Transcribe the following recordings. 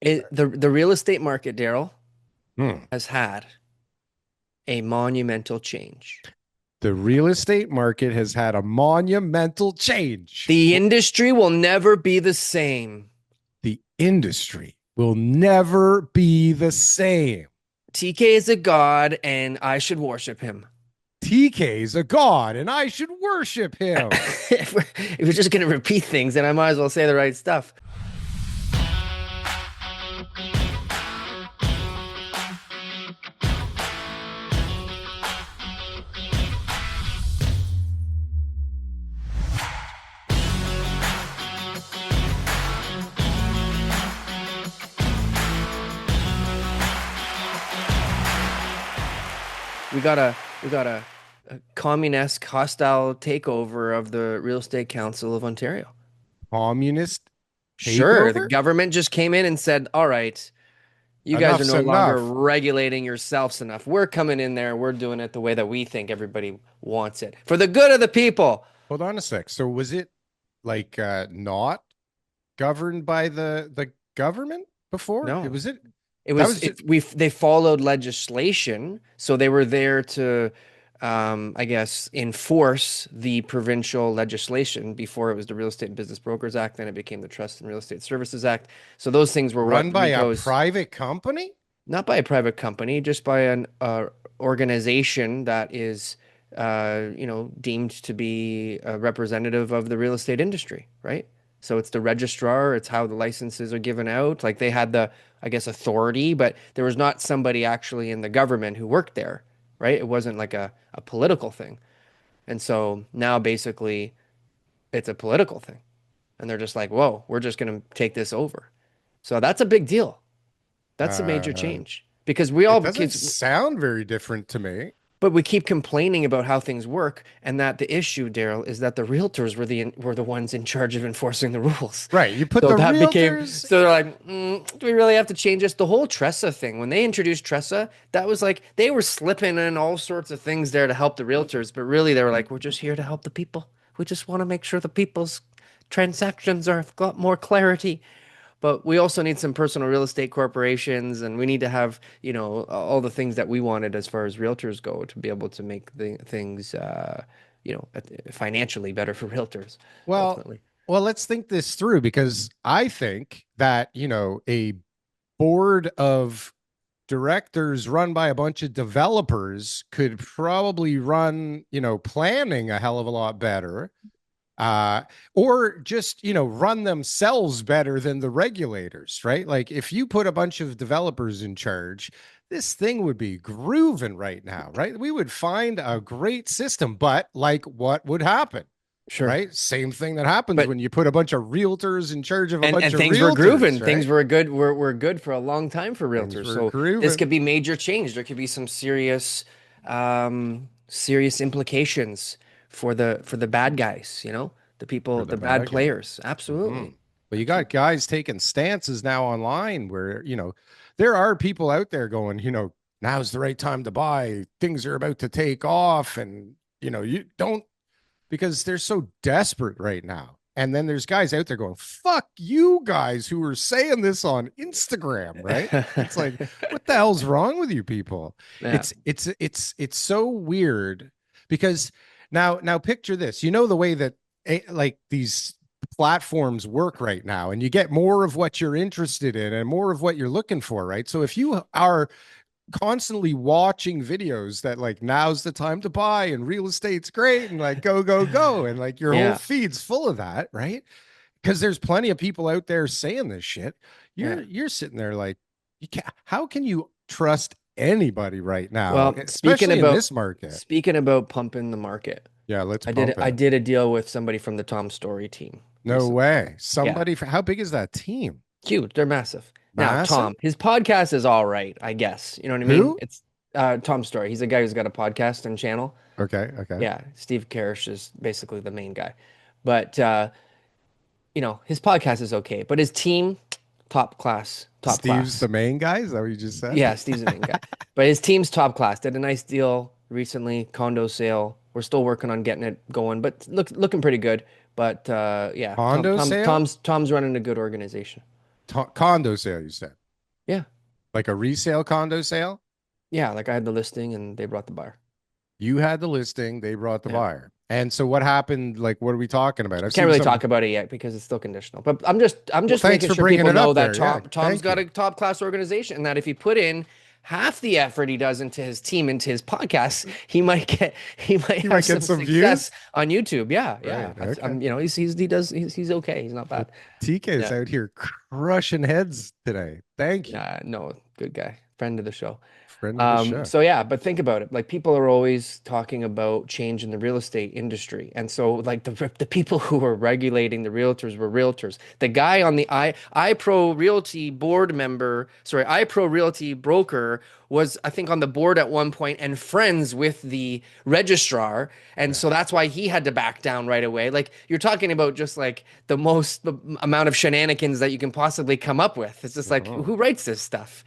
The real estate market, Darryl, Hmm. has had a monumental change. The real estate market has had a monumental change. The industry will never be the same. The industry will never be the same. TK is a god, and I should worship him. TK is a god, and I should worship him. If we're just going to repeat things, then I might as well say the right stuff. We got a communist hostile takeover of the Real Estate Council of Ontario. Communist Sure, the takeover? government just came in and said, "All right, you guys are Enough's no longer enough. regulating yourselves enough. We're coming in there. We're doing it the way that we think everybody wants it for the good of the people." Hold on a sec. So was it like not governed by the government before? It No, was it. it That was was just they followed legislation, so they were there to, I guess, enforce the provincial legislation before it was the Real Estate and Business Brokers Act, then it became the Trust and Real Estate Services Act. So those things were run what by a Rico's, private company? not by a private company, just by an organization that is, deemed to be a representative of the real estate industry, right? So it's the registrar, it's how the licenses are given out. Like they had the, I guess, authority, but there was not somebody actually in the government who worked there, right? It wasn't like a political thing. And so now basically it's a political thing. And they're just like, whoa, we're just going to take this over. So that's a big deal. That's a major Uh, change because we it all doesn't kids, sound very different to me. but we keep complaining about how things work, and that the issue, Darryl, is that the realtors were the ones in charge of enforcing the rules. Right. You put So the that became realtors. so they're like, do we really have to change this? The whole Tressa thing, when they introduced Tressa, that was like they were slipping in all sorts of things there to help the realtors, but really they were like, we're just here to help the people. We just want to make sure the people's transactions are got more clarity. But we also need some personal real estate corporations, and we need to have, all the things that we wanted as far as realtors go to be able to make the things, financially better for realtors, Well, ultimately. well, let's think this through because I think that, a board of directors run by a bunch of developers could probably run, planning a hell of a lot better. Or just, run themselves better than the regulators, right? Like if you put a bunch of developers in charge, this thing would be grooving right now, right? We would find a great system, but like what would happen? Sure. Right? Same thing that happens But when you put a bunch of realtors in charge of a and bunch and of things were realtors, grooving. Things right? were good for a long time for Things realtors. were So this grooving. could be major change. There could be some serious implications for the bad guys, the For people, the the bad bad guy. players. Hmm. Absolutely. But you got Absolutely. guys taking stances now online where, there are people out there going, now's the right time to buy. Things are about to take off. And, you don't because they're so desperate right now. And then there's guys out there going, fuck you guys who are saying this on Instagram, right? It's like, what the hell's wrong with you people? Yeah, It's so weird because now picture this. You know the way that like these platforms work right now, and you get more of what you're interested in and more of what you're looking for, right? So if you are constantly watching videos that like now's the time to buy and real estate's great and like go go go and like your whole yeah, feed's full of that, right? Because there's plenty of people out there saying this shit. yeah. You're sitting there like you can't, how can you trust anybody right now, Well, speaking especially in about this market? speaking about pumping the market, Yeah, let's I did pump I it. did a deal with somebody from the Tom Story team No recently. way. Yeah, Somebody for how big is that team? huge. They're massive. Now, Massive? Tom, his podcast is all right, I guess. You know what I mean? Who? It's Tom Story. He's a guy who's got a podcast and channel. Okay, okay. Yeah, Steve Karish is basically the main guy. But his podcast is okay, but his team, top class, top Steve's class. the main guy. Is that what you just said? Yeah, Steve's the main guy. But his team's top class. Did a nice deal recently, condo sale. We're still working on getting it going, but looking pretty good. But yeah, Condo sale? Tom's running a good organization. condo sale, you said? Yeah. Like a resale condo sale? Yeah. Like I had the listing and they brought the buyer. You had the listing, they brought the Yeah. buyer. And so what happened? Like, what are we talking about? I've Can't seen really some. talk about it yet because it's still conditional. But I'm Well, just thanks making for sure bringing people it know up that there. Yeah, Tom's thank got you. a top class organization and that if he put in half the effort he does into his team, into his podcast, he might You have might get some some views. success on YouTube. Yeah, yeah. Right. Okay. I'm he's okay. He's not Well, bad. TK is Yeah. out here crushing heads today. Thank you. No, good guy. Friend of the show. Friend of the show. So yeah, but think about it. Like people are always talking about change in the real estate industry. And so like the people who were regulating the realtors were realtors. The guy on the iPro Realty board member, sorry, iPro Realty broker was I think on the board at one point and friends with the registrar. And Yeah. so that's why he had to back down right away. Like you're talking about just like the amount of shenanigans that you can possibly come up with. It's just like Mhm. who writes this stuff?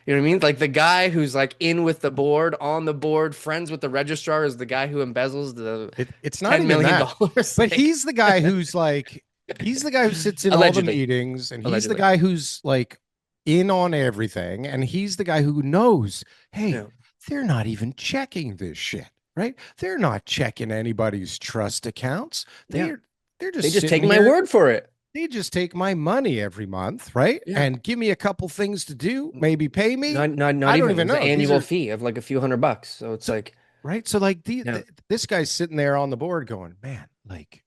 You know what I mean? Like the guy who's like in with the board, on the board, friends with the registrar is the guy who embezzles the It's not $10 even million that. dollars. But Like he's the guy who's like, he's the guy who sits in all the allegedly, meetings and he's the allegedly. guy who's like in on everything. And he's the guy who knows, hey, Yeah. they're not even checking this shit, right? They're not checking anybody's trust accounts. Yeah. They're They just just sitting take my here. word for it. They just take my money every month, right? Yeah. And give me a couple things to do, maybe pay me. Not I don't even. even It's an know. These annual are fee of like a few $100. So it's so like, right. So like yeah, this guy's sitting there on the board going, man, like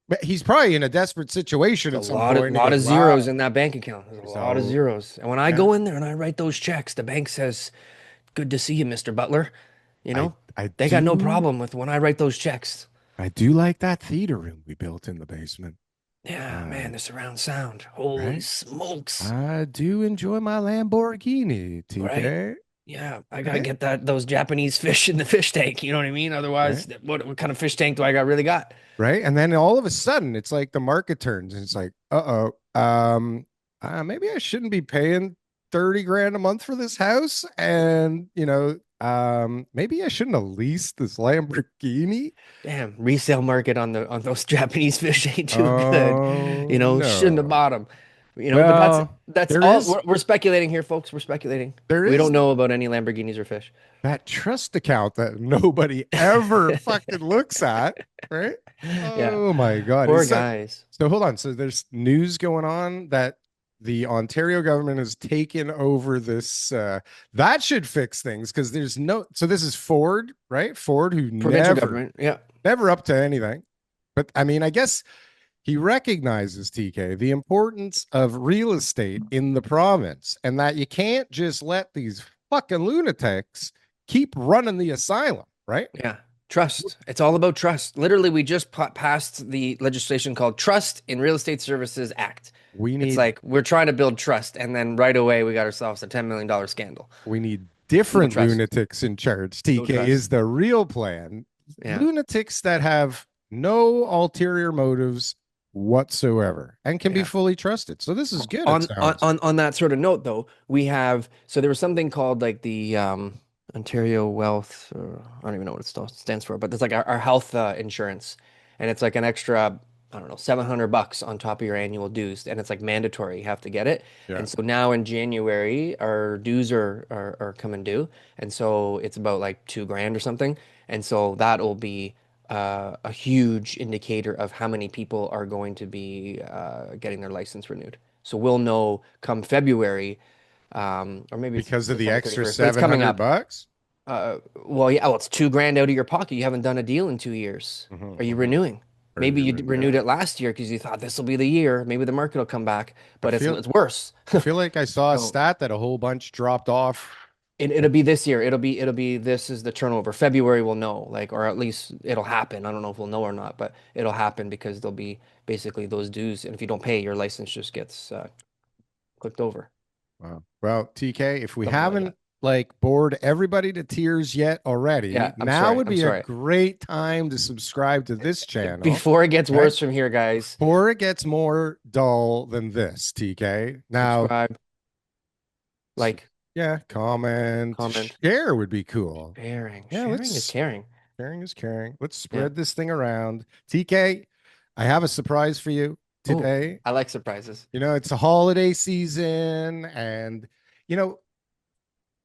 but he's probably in a desperate situation there's at a some point. And he lot goes, of zeros wow. in that bank account. There's a lot of So zeros. And when I yeah, go in there and I write those checks, the bank says, "Good to see you, Mr. Butler." You I know, I they got no do problem with when I write those checks. I do like that theater room we built in the basement. Yeah, Uh, man, the surround sound. Holy right. smokes. I do enjoy my Lamborghini, Right? TK. Yeah, I gotta Right. get those Japanese fish in the fish tank. You know what I mean? Right. Otherwise, what kind of fish tank do I got really got? Right. And then all of a sudden it's like the market turns and it's like, uh-oh, maybe I shouldn't be paying 30 grand a month for this house. And, maybe I shouldn't have leased this Lamborghini. Damn, resale market on those Japanese fish ain't too good. Oh You know, shouldn't have no. bought them. You know, but Well, that's there all. is We're speculating here, folks. We're speculating. there We is don't know about any Lamborghinis or fish. that trust account that nobody ever fucking looks at, right? Yeah, Oh my God. poor Is guys. so hold on. So there's news going on that the Ontario government has taken over this that should fix things because there's no so this is Ford, right? Ford who Provincial never government. Yeah, never up to anything. But I mean, I guess he recognizes TK the importance of real estate in the province and that you can't just let these fucking lunatics keep running the asylum, right? yeah. Trust. It's all about trust. Literally, we just passed the legislation called Trust in Real Estate Services Act. We It's need like we're trying to build trust, and then right away we got ourselves a $10 million scandal. we need No different trust. lunatics in charge. No TK trust. is the real plan. Yeah. Lunatics that have no ulterior motives whatsoever and can be Yeah. fully trusted. So this is good, it sounds. On that sort of note though, we have so there was something called like the Ontario Wealth or I don't even know what it stands for, but it's like our health insurance and it's like an extra I don't know $700 on top of your annual dues and it's like mandatory you have to get it. Yeah. And so now in January our dues are coming due and so it's about like 2 grand or something. And so that'll be a huge indicator of how many people are going to be getting their license renewed. So we'll know come February, or maybe it's Because of the December extra 31st, but it's coming 700 up. bucks. Well, yeah, well, it's 2 grand out of your pocket. You haven't done a deal in 2 years. Mhm, Are you mhm. renewing? Are Maybe you you renewed renewing? it last year because you thought this will be the year. Maybe the market will come back, I but feel it's worse. I feel like I saw a So stat that a whole bunch dropped off. it'll be this year. It'll be this is the turnover. February we'll know, like, or at least it'll happen. I don't know if we'll know or not, but it'll happen because there'll be basically those dues, and if you don't pay, your license just gets clicked over, Wow. Well, TK, if we something like haven't that. like bored everybody to tears yet Yeah, already, I'm now sorry. would I'm be a sorry. great time to subscribe to this channel. Before it gets Okay. worse from here, guys, Before it gets more dull than this, TK. Now, subscribe, like, yeah, comment, comment, share would be cool. sharing. Yeah, Sharing is let's caring. sharing is caring. Let's Yeah. spread this thing around. TK, I have a surprise for you. Oh, today. I like surprises. It's a holiday season, and you know,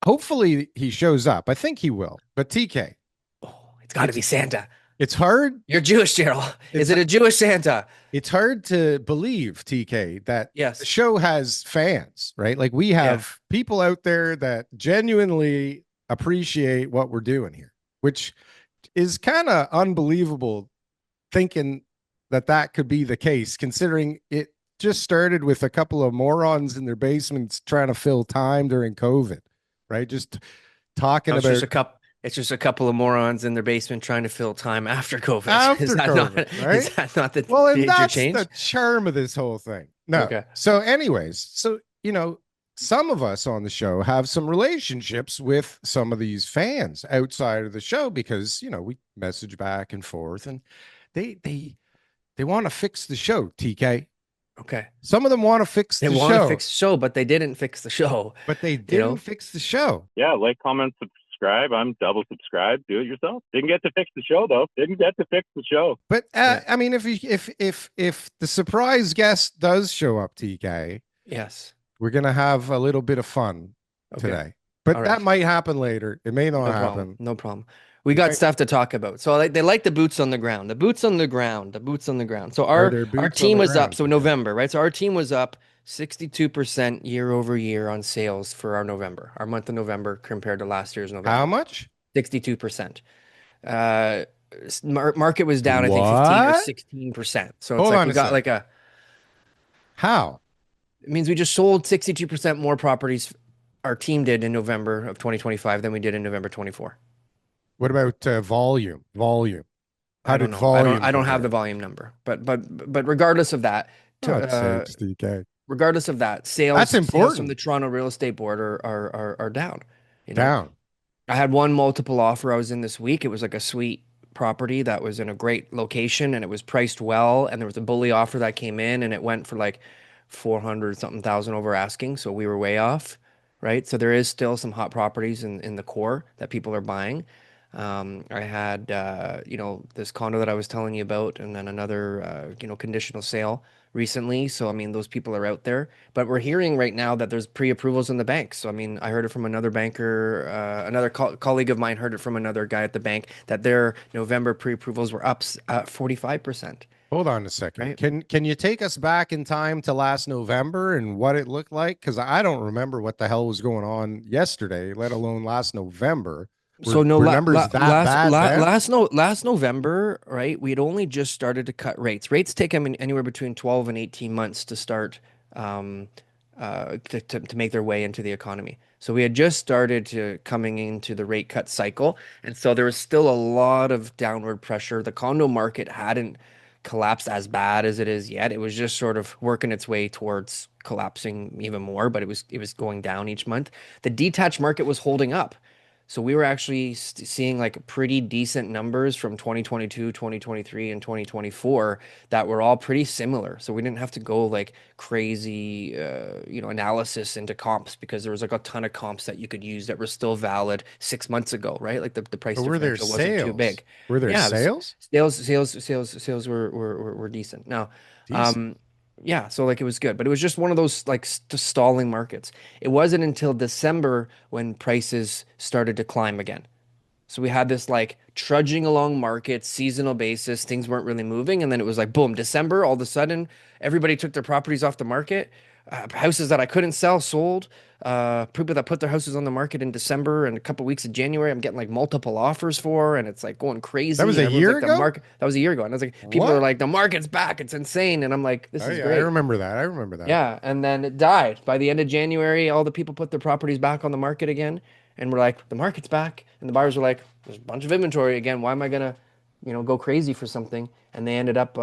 hopefully he shows up. I think he will. But TK, Oh, it's got to be it's Santa. it's hard. You're Jewish, Daryl. Is It's it a Jewish Santa? it's hard to believe, TK, that the Yes. show has fans, right? Like we Yeah. have people out there that genuinely appreciate what we're doing here, which is kind of unbelievable thinking that that could be the case, considering it just started with a couple of morons in their basements trying to fill time during COVID, right? Just No, talking it's just about a cup. It's just a couple of morons in their basement trying to fill time after COVID. Is after that not? COVID, Is right? that not the Well, and major that's the change? charm of this whole thing. No. Okay. So, anyways, some of us on the show have some relationships with some of these fans outside of the show because, we message back and forth and they want to fix the show, TK. Okay. Some of them want to fix They the want to show, fix the show, but they didn't fix the show. but they You didn't know. fix the show. Yeah, like, comment, subscribe. I'm double subscribed. Do it yourself. Didn't get to fix the show though. Didn't get to fix the show. But Yeah. I mean, if the surprise guest does show up, TK, Yes. we're gonna have a little bit of fun Okay. today. But All that right. might happen later. It may not No problem. happen. No problem. We We got might, stuff to talk about. So they like the boots on the ground. The boots on the ground. The boots on the ground. So are our there our boots on team the was up. ground, So TK? November, right? So our team was up 62% year over year on sales for our November, our month of November compared to last year's How November. much? 62%. Uh, market was down, I think 15 or What? 16%. So it's Hold like on we a got sec. like a, How? it means we just sold 62% more properties our team did in November of 2025 than we did in November 24. What about volume? Volume. How I don't did know. I don't volume I don't have the compare? volume number. But regardless of that, to, God's sakes, TK. regardless of that, That's sales from important. the Toronto Real Estate Board are down. You know, Down. I had one multiple offer I was in this week. It was like a sweet property that was in a great location and it was priced well. And there was a bully offer that came in and it went for like 400 something thousand over asking. So we were way off, right? So there is still some hot properties in the core that people are buying. I had, this condo that I was telling you about, and then another, conditional sale recently. So, I mean, those people are out there. But we're hearing right now that there's pre-approvals in the banks. So, I mean, I heard it from another banker, another colleague of mine heard it from another guy at the bank that their November pre-approvals were up 45%, Hold on a second. right? Can you take us back in time to last November and what it looked like? Because I don't remember what the hell was going on yesterday, let alone last November. So no, Were numbers that bad then? last November, right? We had only just started to cut rates. Rates take them anywhere between 12 and 18 months to start um, to make their way into the economy. So we had just started to coming into the rate cut cycle, and so there was still a lot of downward pressure. The condo market hadn't collapsed as bad as it is yet. It was just sort of working its way towards collapsing even more, but it was going down each month. The detached market was holding up. So we were actually seeing like pretty decent numbers from 2022, 2023, and 2024 that were all pretty similar. So we didn't have to go like crazy, analysis into comps because there was like a ton of comps that you could use that were still valid 6 months ago, right? Like the price Or were there differential wasn't too sales? big. Were there Yeah, sales? sales were decent. Now, Decent. um, yeah, so like it was good, but it was just one of those like stalling markets. It wasn't until December when prices started to climb again. So we had this like trudging along market, seasonal basis, things weren't really moving, and then it was like boom, December, all of a sudden, everybody took their properties off the market. Houses that I couldn't sell sold. People that put their houses on the market in December and a couple weeks of January, I'm getting like multiple offers for, and it's like going That was crazy. And a everyone's year like, the ago? market, that was a year ago. And I was like, people are What? like, the market's back. It's insane. And I'm like, this Oh is yeah, I great. remember that. I remember that. Yeah, and then it died. By the end of January, all the people put their properties back on the market again, and we're like, the market's back, and the buyers were like, there's a bunch of inventory again. Why am I gonna, go crazy for something? And they ended up,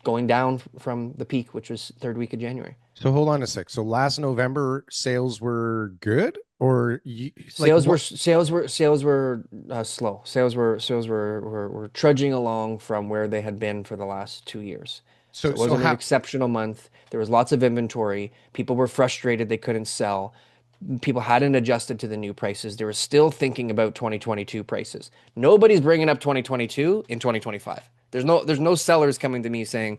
going down from the peak, which was third week of January. So hold on a sec. So last November sales were good, or like Sales were what? sales were sales were slow. Sales were trudging along from where they had been for the last 2 years. So So it so wasn't an how? exceptional month. There was lots of inventory. People were frustrated they couldn't sell. People hadn't adjusted to the new prices. They were still thinking about 2022 prices. Nobody's bringing up 2022 in 2025. There's no sellers coming to me saying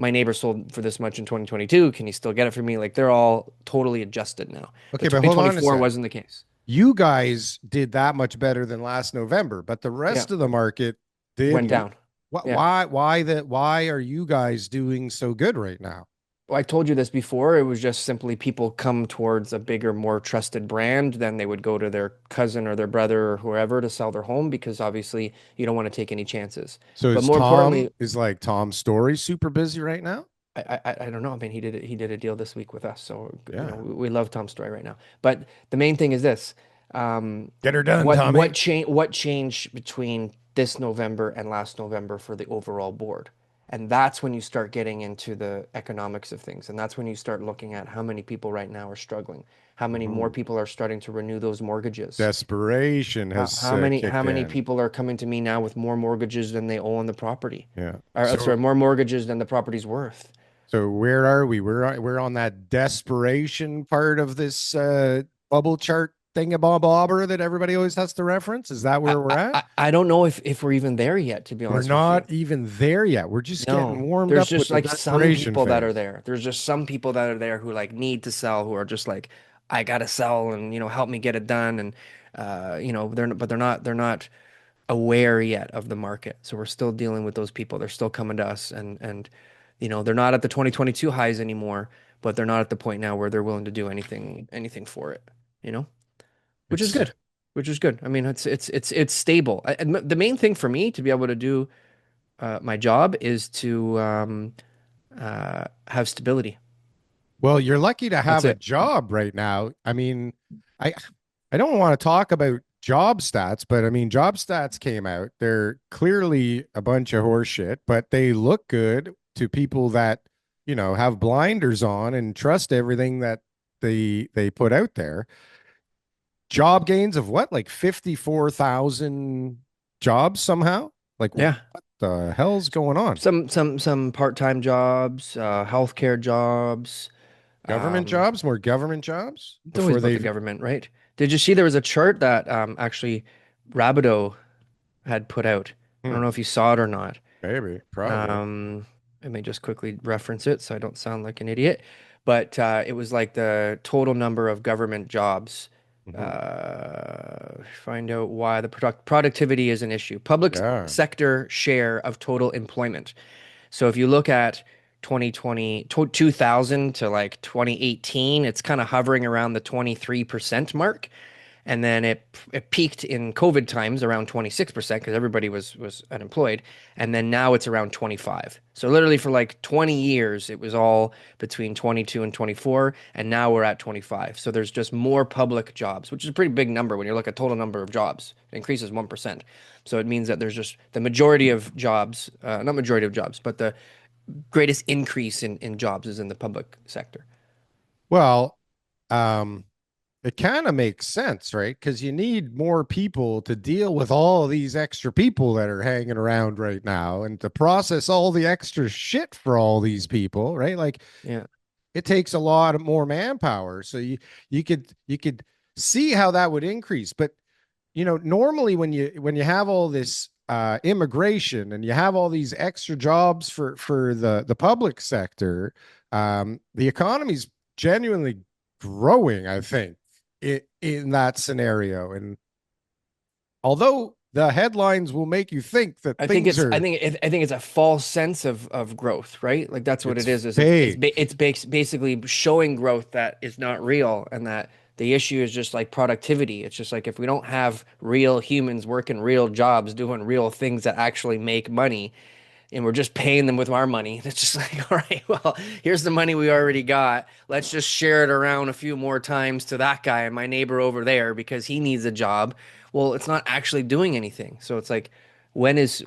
my neighbor sold for this much in 2022. Can you still get it for me? Like they're all totally adjusted now. Okay, But but hold on a 2024 sec. wasn't the case. You guys did that much better than last November, but the Yeah, rest of the market went didn't. down. Why, Yeah. why are you guys doing so good right now? Well, I told you this before. It was just simply people come towards a bigger, more trusted brand than they would go to their cousin or their brother or whoever to sell their home because obviously you don't want to take any chances. So But is more Tom importantly, is like Tom's story super busy right now? I don't know. I mean, he did a deal this week with us, so Yeah. we love Tom Story right now. But the main thing is this: Get her done, what Tommy. changed between this November and last November for the overall board, and that's when you start getting into the economics of things, and that's when you start looking at how many people right now are struggling, how many more Mhm. people are starting to renew those mortgages. Desperation How, has how many how kicked many in. people are coming to me now with more mortgages than they owe on the property? Yeah. Or sorry, more mortgages than the property's worth. So where are we? We're on that desperation part of this bubble chart thingamabobber that everybody always has to reference. Is that I, where we're I, at? I don't know if we're even there yet, to be We're honest with you. not even there yet. We're just getting No, warmed there's up with just the like some desperation people that are phase. there. There's just some people that are there who like need to sell, who are just like, I gotta sell and help me get it done. And they're not aware yet of the market. So we're still dealing with those people. They're still coming to us and they're not at the 2022 highs anymore, but they're not at the point now where they're willing to do anything for it, you know? Which is It's good. Which is good. I mean, it's stable. And the main thing for me to be able to do my job is to have stability. Well, you're lucky to That's have a it. job right now. I mean, I I don't want to talk about job stats, but I mean, job stats came out. They're clearly a bunch of horseshit, but they look good to people that, have blinders on and trust everything that they put out there. Job gains of what, like 54,000 jobs somehow? Like what Yeah. the hell's going on? Some part-time jobs, healthcare jobs. Government Um, jobs, more government jobs it's always before about the they. government, right? Did you see there was a chart that actually Rabideau had put out? I don't Hmm, know if you saw it or not. maybe, probably. Um, Let me just quickly reference it so I don't sound like an idiot. But it was like the total number of government jobs. Hmm. Find out why the productivity is an issue. Public Yeah. sector share of total employment. So if you look at 2020, 2000 to like 2018, it's kind of hovering around the 23% mark. And then it peaked in COVID times around 26% because everybody was unemployed. And then now it's around 25. So literally for like 20 years, it was all between 22 and 24. And now we're at 25. So there's just more public jobs, which is a pretty big number when you look at total number of jobs. It increases 1%. So it means that there's just the majority of jobs, not majority of jobs, but the greatest increase in jobs is in the public sector. Well, um, it kind of makes sense, right? Because you need more people to deal with all of these extra people that are hanging around right now and to process all the extra shit for all these people, right? Like Yeah. it takes a lot of more manpower. So you could see how that would increase. But normally when you have all this immigration and you have all these extra jobs for the public sector, the economy's genuinely growing, I think, in that scenario. And although the headlines will make you think that I think things it's I are, think it, I think it's a false sense of growth, right? Like that's what it's it is fake. it's basically showing growth that is not real and that the issue is just like productivity. It's just like if we don't have real humans working real jobs, doing real things that actually make money, and we're just paying them with our money. It's just like, all right, well, here's the money we already got. Let's just share it around a few more times to that guy and my neighbor over there because he needs a job. Well, it's not actually doing anything. So it's like, when is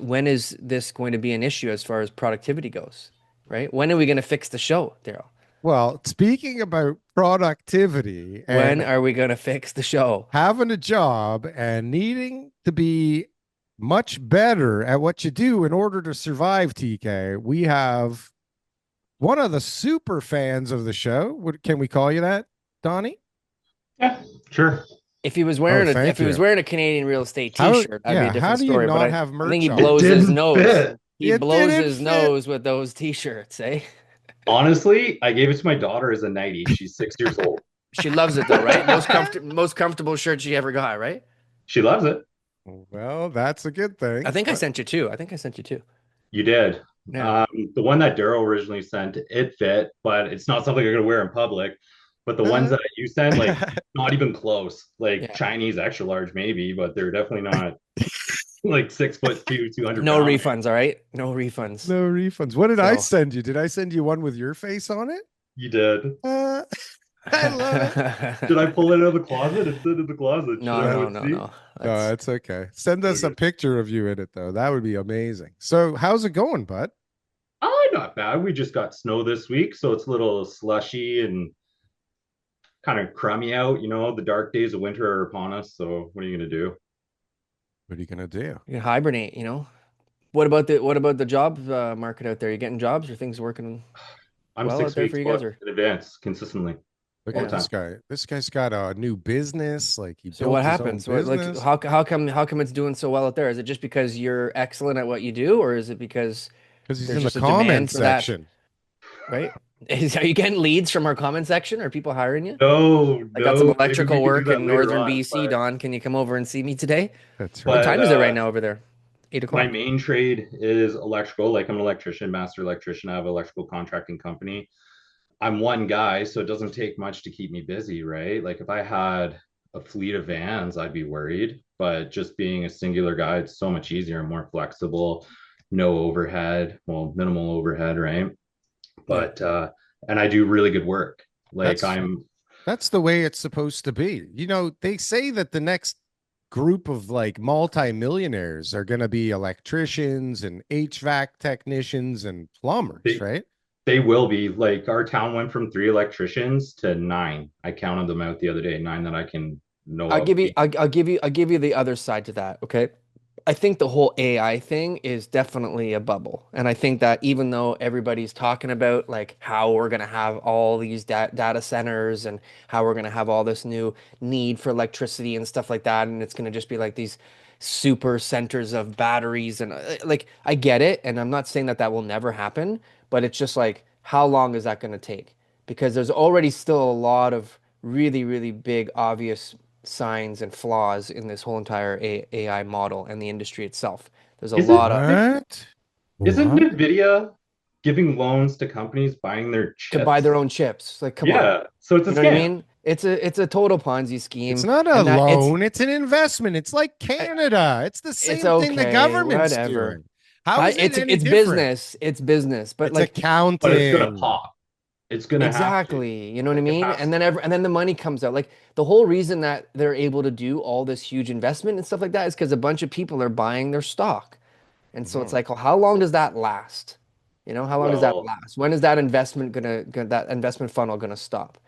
this going to be an issue as far as productivity goes, right? When are we going to fix the show, Darryl? Well, speaking about productivity When and are we going to fix the show? having a job and needing to be much better at what you do in order to survive, TK, we have one of the super fans of the show. Can we call you that, Donnie? Yeah, sure. Oh, If thank he was you. wearing a Canadian real estate How, t-shirt, that'd be a yeah, how different do you story. But not I have I think merch he It on? blows his didn't nose. fit. He It blows didn't his fit. nose with those t-shirts, eh? Honestly, I gave it to my daughter as a nightie. She's 6 years old. She loves it though, right? Most comfortable shirt she ever got, right? She loves it. Well, that's a good I thing. think I sent you two. I think I sent you two. You did. Yeah. The one that Darryl originally sent, it fit, but it's not something I'm gonna wear in public. But the ones that you sent, like, not even close. Like Yeah. Chinese extra large, maybe, but they're definitely not like 6'2", 200 No pound. refunds, all right? No refunds. No refunds. What did I So send you? Did I send you one with your face on it? You did. Uh, I love it. Should I pull it out of the closet? It's in the closet. Should No, I have no, it no, see? no. No, That's that's okay. Send us a Okay. picture of you in it, though. That would be amazing. So, how's it going, bud? Oh, not bad. We just got snow this week, so it's a little slushy and kind of crummy out. You know, the dark days of winter are upon us. So what are you gonna do? What are you gonna do? you can hibernate, you know? What about the job market out there? You getting jobs? Are things working I'm well out six there for weeks you guys booked or in advance consistently Look all at the yeah. this time. guy. This guy's got a new business. Like he So what built his own happens? What like business how come it's doing so well out there? Is it just because you're excellent at what you do, or is it because because he's there's in the just a comment demand for that, section. right? Are you getting leads from our comment section? Are people hiring you? No, I got some no, maybe we electrical could do work that in later northern on. BC, Don. Can you come over and see me today? That's What right. But time is it right now over there? 8 my o'clock. main trade is electrical. Like I'm an electrician, master electrician. I have an electrical contracting company. I'm one guy, so it doesn't take much to keep me busy, right? Like if I had a fleet of vans, I'd be worried. But just being a singular guy, it's so much easier and more flexible. No overhead, well, minimal overhead, right? Yeah. But and I do really good work. Like That's I'm that's the way it's supposed to be. You know, they say that the next group of like multimillionaires are going to be electricians and HVAC technicians and plumbers, they right? they will be like our town went from 3 electricians to 9. I counted them out the other day, 9 that I can know of. I'll give you the other side to that, okay? I think the whole AI thing is definitely a bubble. And I think that even though everybody's talking about like how we're going to have all these data centers and how we're going to have all this new need for electricity and stuff like that, and it's going to just be like these super centers of batteries and like I get it, and I'm not saying that that will never happen, but it's just like how long is that going to take? Because there's already still a lot of really, really big, obvious signs and flaws in this whole entire AI model and the industry itself. There's a Isn't lot of What? isn't What? Nvidia giving loans to companies buying their to buy their chips? own chips. Like, come on. Yeah, so it's a You know what I scam. mean? It's a total Ponzi It's scheme, not a and that loan, it's an investment. It's like I- Canada. It's the it's same thing the okay, government's whatever. doing. How is it any It's different? business. It's business. But It's like But it's gonna accounting. pop. It's gonna have to. exactly, you know what I Like it mean? has And to. then the money comes out. Like the whole reason that they're able to do all this huge investment and stuff like that is because a bunch of people are buying their stock. And so it's Mhm. like, well, how long does that last? You know, how long does that Well, last? When is that that investment funnel gonna stop?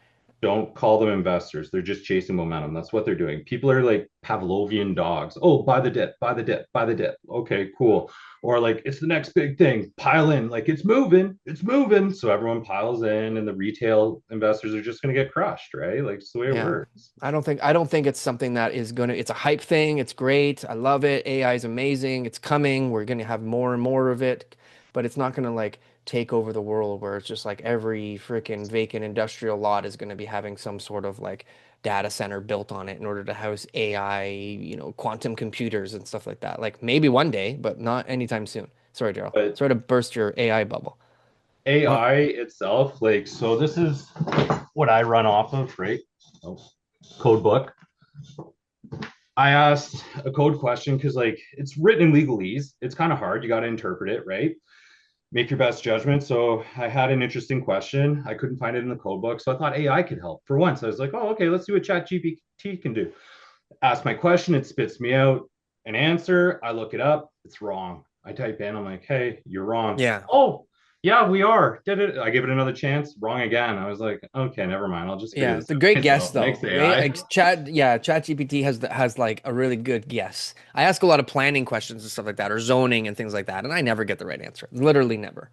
don't call them investors. They're just chasing momentum. That's what they're doing. People are like Pavlovian dogs. Oh, buy the dip, buy the dip, buy the dip. Okay, cool. Or like it's the next big thing. Pile in. Like it's moving. It's moving. So everyone piles in and the retail investors are just gonna get crushed, right? Like it's the way it Yeah. works. I don't think it's something that is gonna it's a hype thing. It's great. I love it. AI is amazing. It's coming. We're gonna have more and more of it, but it's not gonna like take over the world where it's just like every freaking vacant industrial lot is gonna be having some sort of like data center built on it in order to house AI, you know, quantum computers and stuff like that. Like maybe one day, but not anytime soon. Sorry, Daryl. But Sorry to burst your AI bubble. Well, AI itself, like, so this is what I run off of, right? Oh, code book. I asked a code question because, like, it's written in legalese. It's kind of hard. You got to interpret it, right? Make your best judgment. So I had an interesting question. I couldn't find it in the code book. So I thought AI could help for once. I was like, oh, okay, let's see what Chat GPT can do. Ask my question. It spits me out an answer. I look it up. It's wrong. I type in, I'm like, hey, you're wrong. Yeah. Oh, yeah, we are. Did it? I give it another chance. Wrong again. I was like, okay, never mind. I'll just figure Yeah, this it's a out great guess myself. Thanks, though. AI. ChatGPT has like a really good guess. I ask a lot of planning questions and stuff like that, or zoning and things like that, and I never get the right answer. Literally never.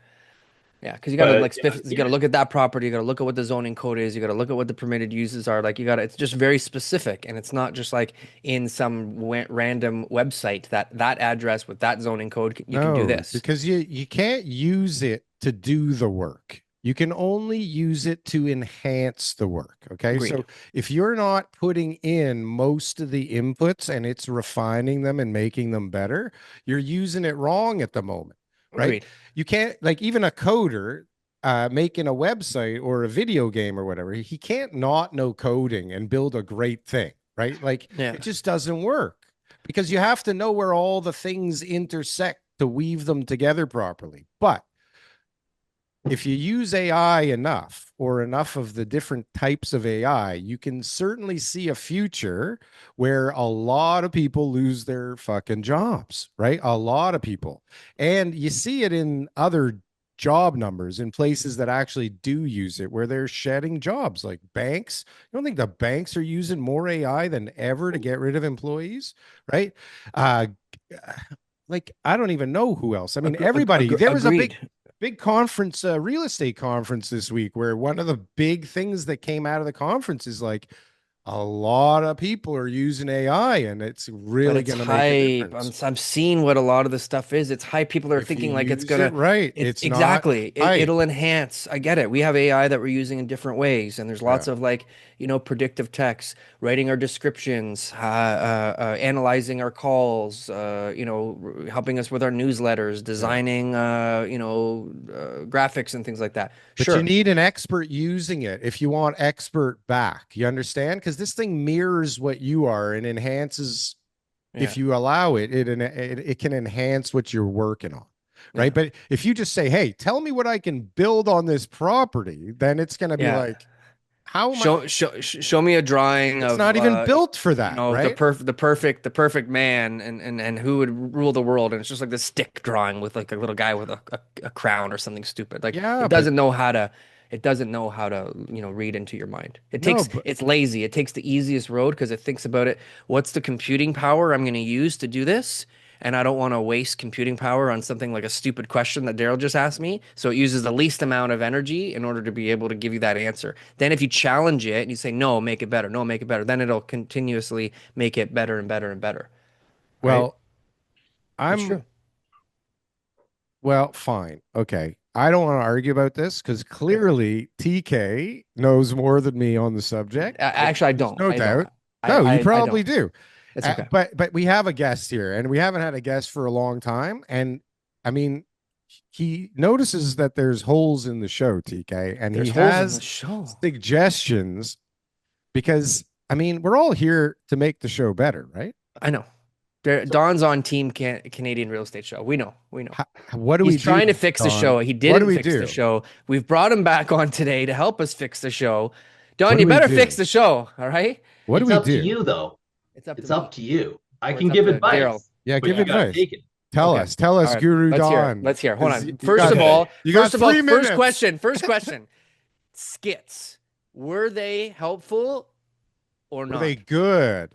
Yeah, because you got to like yeah, you got to look at that property. You got to look at what the zoning code is. You got to look at what the permitted uses are. Like you got to, it's just very specific, and it's not just like in some random website that address with that zoning code you can do No, this. because you can't use it to do the work. You can only use it to enhance the work. Okay. Agreed. So if you're not putting in most of the inputs and it's refining them and making them better, you're using it wrong at the moment. Right. Agreed. You can't, like, even a coder making a website or a video game or whatever, he can't not know coding and build a great thing. Right. Like Yeah. it just doesn't work because you have to know where all the things intersect to weave them together properly. But if you use AI enough or enough of the different types of AI, you can certainly see a future where a lot of people lose their fucking jobs, right? A lot of people. And you see it in other job numbers in places that actually do use it where they're shedding jobs like banks. You don't think the banks are using more AI than ever to get rid of employees, right? Uh like I don't even know who else. I mean, everybody. There was a Agreed. big conference, real estate conference this week, where one of the big things that came out of the conference is like a lot of people are using AI, and it's But really it's going to make a hype. difference. I'm seeing what a lot of the stuff is. It's hype. People are If you thinking like it's use it gonna. right, It's it's not exactly. hype. It'll enhance. I get it. We have AI that we're using in different ways, and there's Yeah, lots of like predictive text, writing our descriptions, analyzing our calls, helping us with our newsletters, yeah. designing, graphics and things like that. But you Sure. need an expert using it if you want expert back. You understand? Because this thing mirrors what you are and enhances. If Yeah. you allow it, it can enhance what you're working on, right? Yeah. But if you just say, "Hey, tell me what I can build on this property," then it's going to be Yeah. like, "How am I?" Show me a drawing It's not of even built for that, right? the perfect man and who would rule the world, and it's just like this stick drawing with like a little guy with a crown or something stupid. Like Yeah, but it doesn't know how to read into your mind. no, but It's lazy. It takes the easiest road because it thinks about it. What's the computing power I'm going to use to do this? And I don't want to waste computing power on something like a stupid question that Darryl just asked me. So it uses the least amount of energy in order to be able to give you that answer. Then if you challenge it and you say, no, make it better, no, make it better, then it'll continuously make it better and better and better. Right? well, It's I'm true. well, fine. Okay. I don't want to argue about this because Okay. clearly TK knows more than me on the subject. Actually, I There's don't. no I don't. doubt. No, you I probably don't. do. It's okay. But we have a guest here, and we haven't had a guest for a long time. And I mean, he notices that there's holes in the show, TK, and There's he holes in the has show. suggestions because I mean, we're all here to make the show better, right? I know. Don's on Team Canadian Real Estate Show. We know. We know. What do He's we do, trying to fix the Don? show. He What do didn't we fix the do? show. We've brought him back on today to help us fix the show. What Don, do you we better fix do? the show. All right. What do It's we up to do? you, though. It's up to It's me, up to you. I or it's can up give to Darryl. advice, Yeah, but give you got to advice. take it. Tell Okay. us. Tell All us, right. Guru Let's hear it. Don. Let's hear it. Hold 'Cause on. you got you got First of all, 3 minutes. first question. Skits. Were they helpful or Were they not? good?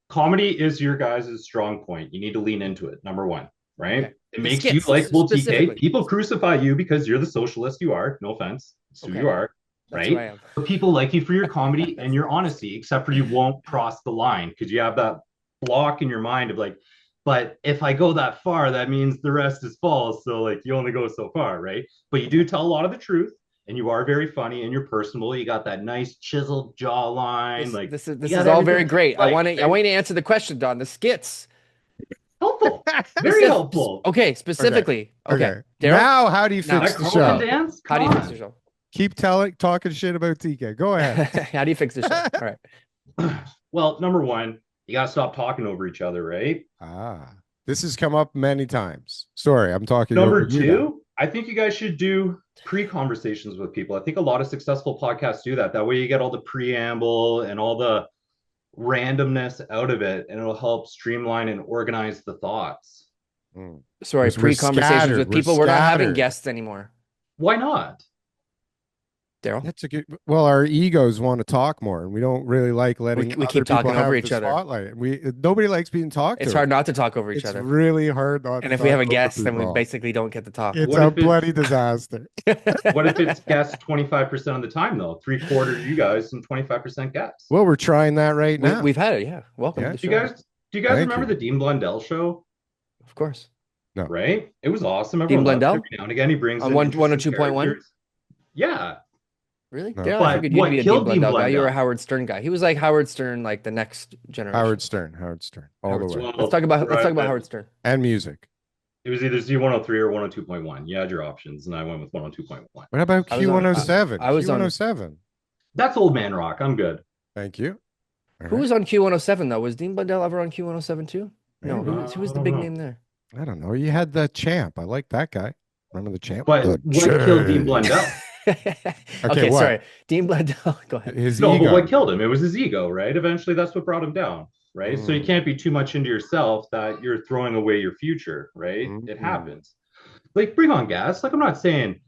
Comedy is your guys' strong point. You need to lean into it. Number one, Okay. right? It The makes you skits likable, TK. specifically. People crucify you because you're the socialist you are. No offense. It's who Okay. you are, That's who I right? am. But people like you for your comedy and your honesty, except for you won't cross the line because you have that block in your mind of like, but if I go that far, that means the rest is false. So like you only go so far, right? But you Okay. do tell a lot of the truth and you are very funny and you're personable. You got that nice chiseled jawline. Like you This is got all everything very that great. I like. I Okay? want you to answer the question, Don. The skits. Helpful. Very helpful. Okay, Okay. specifically. Okay. Okay. Darryl, Now, how do you now, fix That the Carlton show? dance? how Come do you fix the on. show? Keep talking shit about TK. Go ahead. How do you fix the show? All right. Well, number one, you got to stop talking over each other, right? This has come up many times. Sorry, I'm talking over Number you now. two, I think you guys should do pre-conversations with people. I think a lot of successful podcasts do that. That way you get all the preamble and all the randomness out of it, and it'll help streamline and organize the thoughts. Sorry, We're pre-conversations scattered. with We're people. We're not having scattered. guests anymore. Why not? Daryl. That's a good. Well, our egos want to talk more, and we don't really like letting We other keep people talking over have the each other. spotlight. Nobody likes being talked It's to. hard not to talk over each It's other. really hard not And to if we talk have a over guest, then we people. basically don't get to talk. It's What a if it's bloody disaster. what if it's guests 25% of the time though? 3/4 you guys and 25% guests. Well, we're trying that right now. We've had it, yeah. Welcome Yeah. to the Do show. you guys Thank remember you. the Dean Blundell show? Of course. No. Right? It was awesome. Dean Everyone loved it. Blundell? Every now and again he brings On in interesting 102.1? characters. Yeah. Really? No. Daryl, I But figured you'd what be a Dean killed Dean Blundell guy. You were a Blundell? Howard Stern guy. He was like Howard Stern, like the next generation. Howard Stern, all Howard the way. Stern. Well, Let's talk about right, Howard Stern. And music. it was either Z103 or 102.1. You had your options, and I went with 102.1. What about I was on- Q107? I was on- Q107. That's old man rock. I'm good. Thank you. All Who right. was on Q107 though? Was Dean Blundell ever on Q107 too? No, Maybe. who was I the don't big know. name there? I don't know. You had the champ. I like that guy. Remember the champ? But The what killed Dean champ. Blundell? Okay, what? sorry. Dean Blundell. Go ahead. His No, but ego. what killed him? It was his ego, right? Eventually, that's what brought him down, right? So you Mm. can't be too much into yourself that you're throwing away your future, right? It Mm. happens. Like, bring on gas. Like, I'm not saying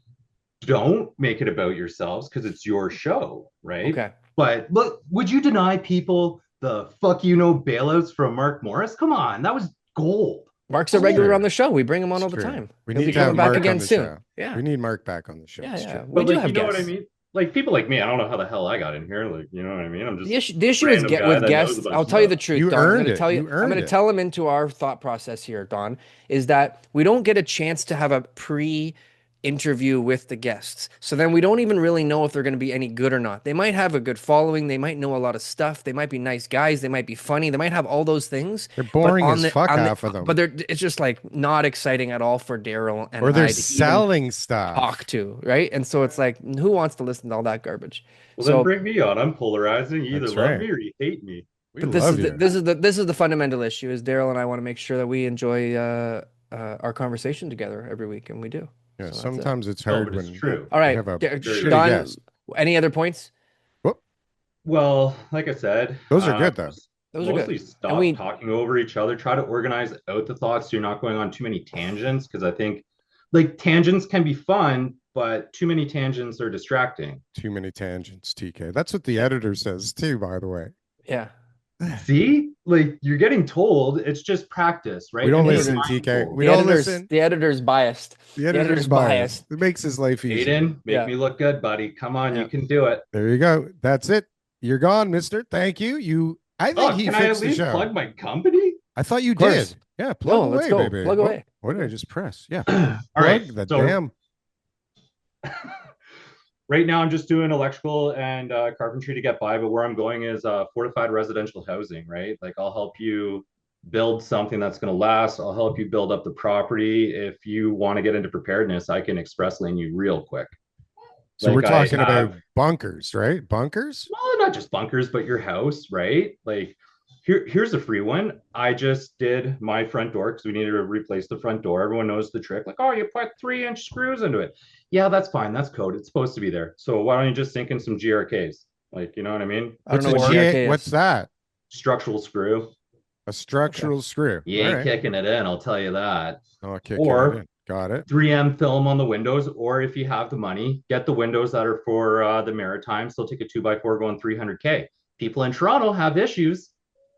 don't make it about yourselves because it's your show, right? Okay. But look, would you deny people the fuck you know bailouts from Mark Morris? Come on, that was gold. Mark's a regular Sure. on the show. We bring him on It's all the true. time. We He'll need be to have coming back Mark again on the soon. show. Yeah. We need Mark back on the show. Yeah, It's yeah. true. We But do like, have you know guests. what I mean? Like people like me, I don't know how the hell I got in here. Like, you know what I mean? I'm just The issue is random get guy with that knows a guests. bunch I'll of tell you the stuff. truth, You Don. I'm earned going to it. tell You I'm earned going to it. tell him into our thought process here, Don, is that we don't get a chance to have a pre-interview with the guests. So then we don't even really know if they're going to be any good or not. They might have a good following. They might know a lot of stuff. They might be nice guys. They might be funny. They might have all those things. They're boring but as fuck, half of them. But it's just like not exciting at all for Daryl and Or they're I to even selling stuff. talk to, right? And so it's like, who wants to listen to all that garbage? Well, So then bring me on. I'm polarizing. You either That's love right. me or you hate me. We but this love is you. this is the fundamental issue is Daryl and I want to make sure that we enjoy our conversation together every week, and we do. Yeah, So that's it. sometimes it's No, hard but it's when true. All right, have a shitty Don, guest. any other points? Well, like I said, Those are good, though. Those are mostly good. stop And we talking over each other. Try to organize out the thoughts so you're not going on too many tangents. Because I think like tangents can be fun, but too many tangents are distracting. Too many tangents, TK. That's what the editor says too, by the way. yeah. See, like you're getting told it's just practice, right? We don't And you're listen, mindful. TK. We The don't editor's listen. the editor's biased. The editor's biased. It makes his life easy. Aiden, make Yeah. me look good, buddy. Come on, Yeah. you can do it. There you go. That's it. You're gone, mister. Thank you. I think Oh, he can I at fixed the least show. plug my company? I thought you course. did. Yeah, plug No, away, let's go. baby. Plug away. What did I just press? Yeah. All right. Plug the So damn. right now, I'm just doing electrical and carpentry to get by. But where I'm going is fortified residential housing, right? Like I'll help you build something that's going to last. I'll help you build up the property. If you want to get into preparedness, I can express lane you real quick. So Like we're talking I about have- bunkers, right? Bunkers? Well, not just bunkers, but your house, right? Like here's a free one. I just did my front door because we needed to replace the front door. Everyone knows the trick. Like, oh, you put 3-inch screws into it. Yeah, that's fine. That's code. It's supposed to be there. So why don't you just sink in some GRKs? Like, you know what I mean? I don't know What's what a GRK G- is. What's that? Structural screw. A structural screw. You ain't All right. kicking it in, I'll tell you that. Oh, kick Or- it in. Got it. 3M film on the windows, or if you have the money, get the windows that are for the Maritimes. They'll take a 2x4 going 300K. People in Toronto have issues.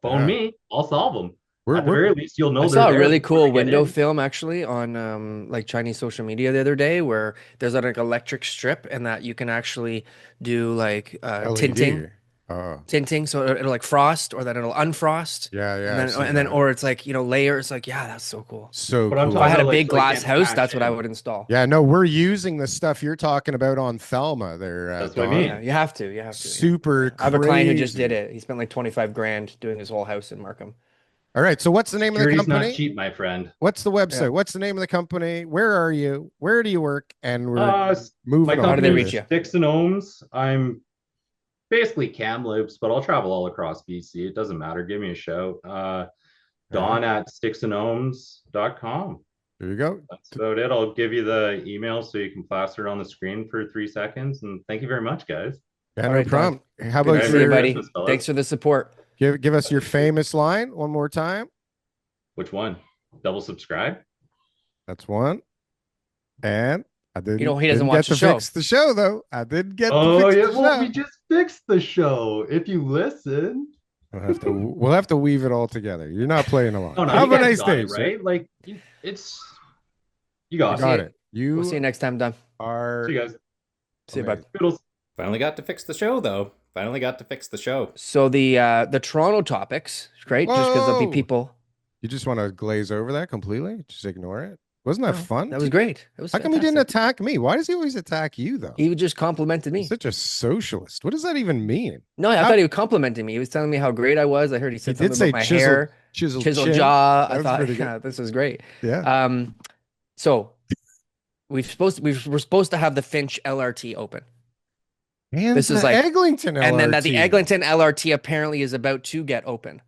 Phone Yeah. me, I'll solve them. We're, At the we're very least, you'll know I they're saw a there really before cool they get window in. film actually on like Chinese social media the other day where there's like an electric strip and that you can actually do like tinting. LED. Oh, Tinting, so it'll like frost or then it'll unfrost. yeah, yeah. And I've then, seen and then that. or it's like, layers. Like, yeah, that's so cool. So But I'm cool. If I had a about, big like, glass getting house, that's what I action. would install. Yeah, no, we're using the stuff you're talking about on Thelma there. That's what I Don. mean. Yeah, you have to. You have to. Yeah. Super I have a client who just crazy. did it. He spent like 25 grand doing his whole house in Markham. All right. So what's the name of the Security's company? not cheap, my friend. What's the website? Yeah. What's the name of the company? Where are you? Where do you work? And we're My moving on. How do they company reach is you? Sticks and Ohms. I'm basically Kamloops, but I'll travel all across BC. It doesn't matter. Give me a shout. Don at sticksandohms.com. There you go. That's about it. I'll give you the email so you can plaster it on the screen for 3 seconds. And thank you very much, guys. Yeah, All no right, problem. How Good about to see you, your, buddy. Christmas, fellas. Thanks for the support. give us your famous line one more time? Which one? Double subscribe? That's one. And I You know, didn't he doesn't didn't watch get the to show. fix the show though. I didn't get to Oh fix yeah, the well show. we just fixed the show. If you listen. We'll have to weave it all together. You're not playing along. Oh no, you Have a guys nice got day, it sir. right. Like it's you You We'll got see it. got you. it. We'll see You you next time, Dom. See are you guys. See you, bud. amazing. Toodles. Finally got to fix the show, though. Finally got to fix the show. So the Toronto topics, right? Just because of the Whoa! people. You just want to glaze over that completely? Just ignore it? Wasn't that No, fun? that was great. It was How come he didn't fantastic. attack me? Why does he always attack you though? He just complimented He's me. such a socialist. What does that even mean? No, I How, thought he was complimenting me. He was telling me how great I was. I heard he he said did something about say my chiseled hair, chiseled chiseled chin. jaw. I That was thought, pretty good. yeah, this was great. Yeah. So we're supposed to have the Finch LRT open. And This the is like, Eglinton and then that the LRT. Eglinton LRT apparently is about to get open.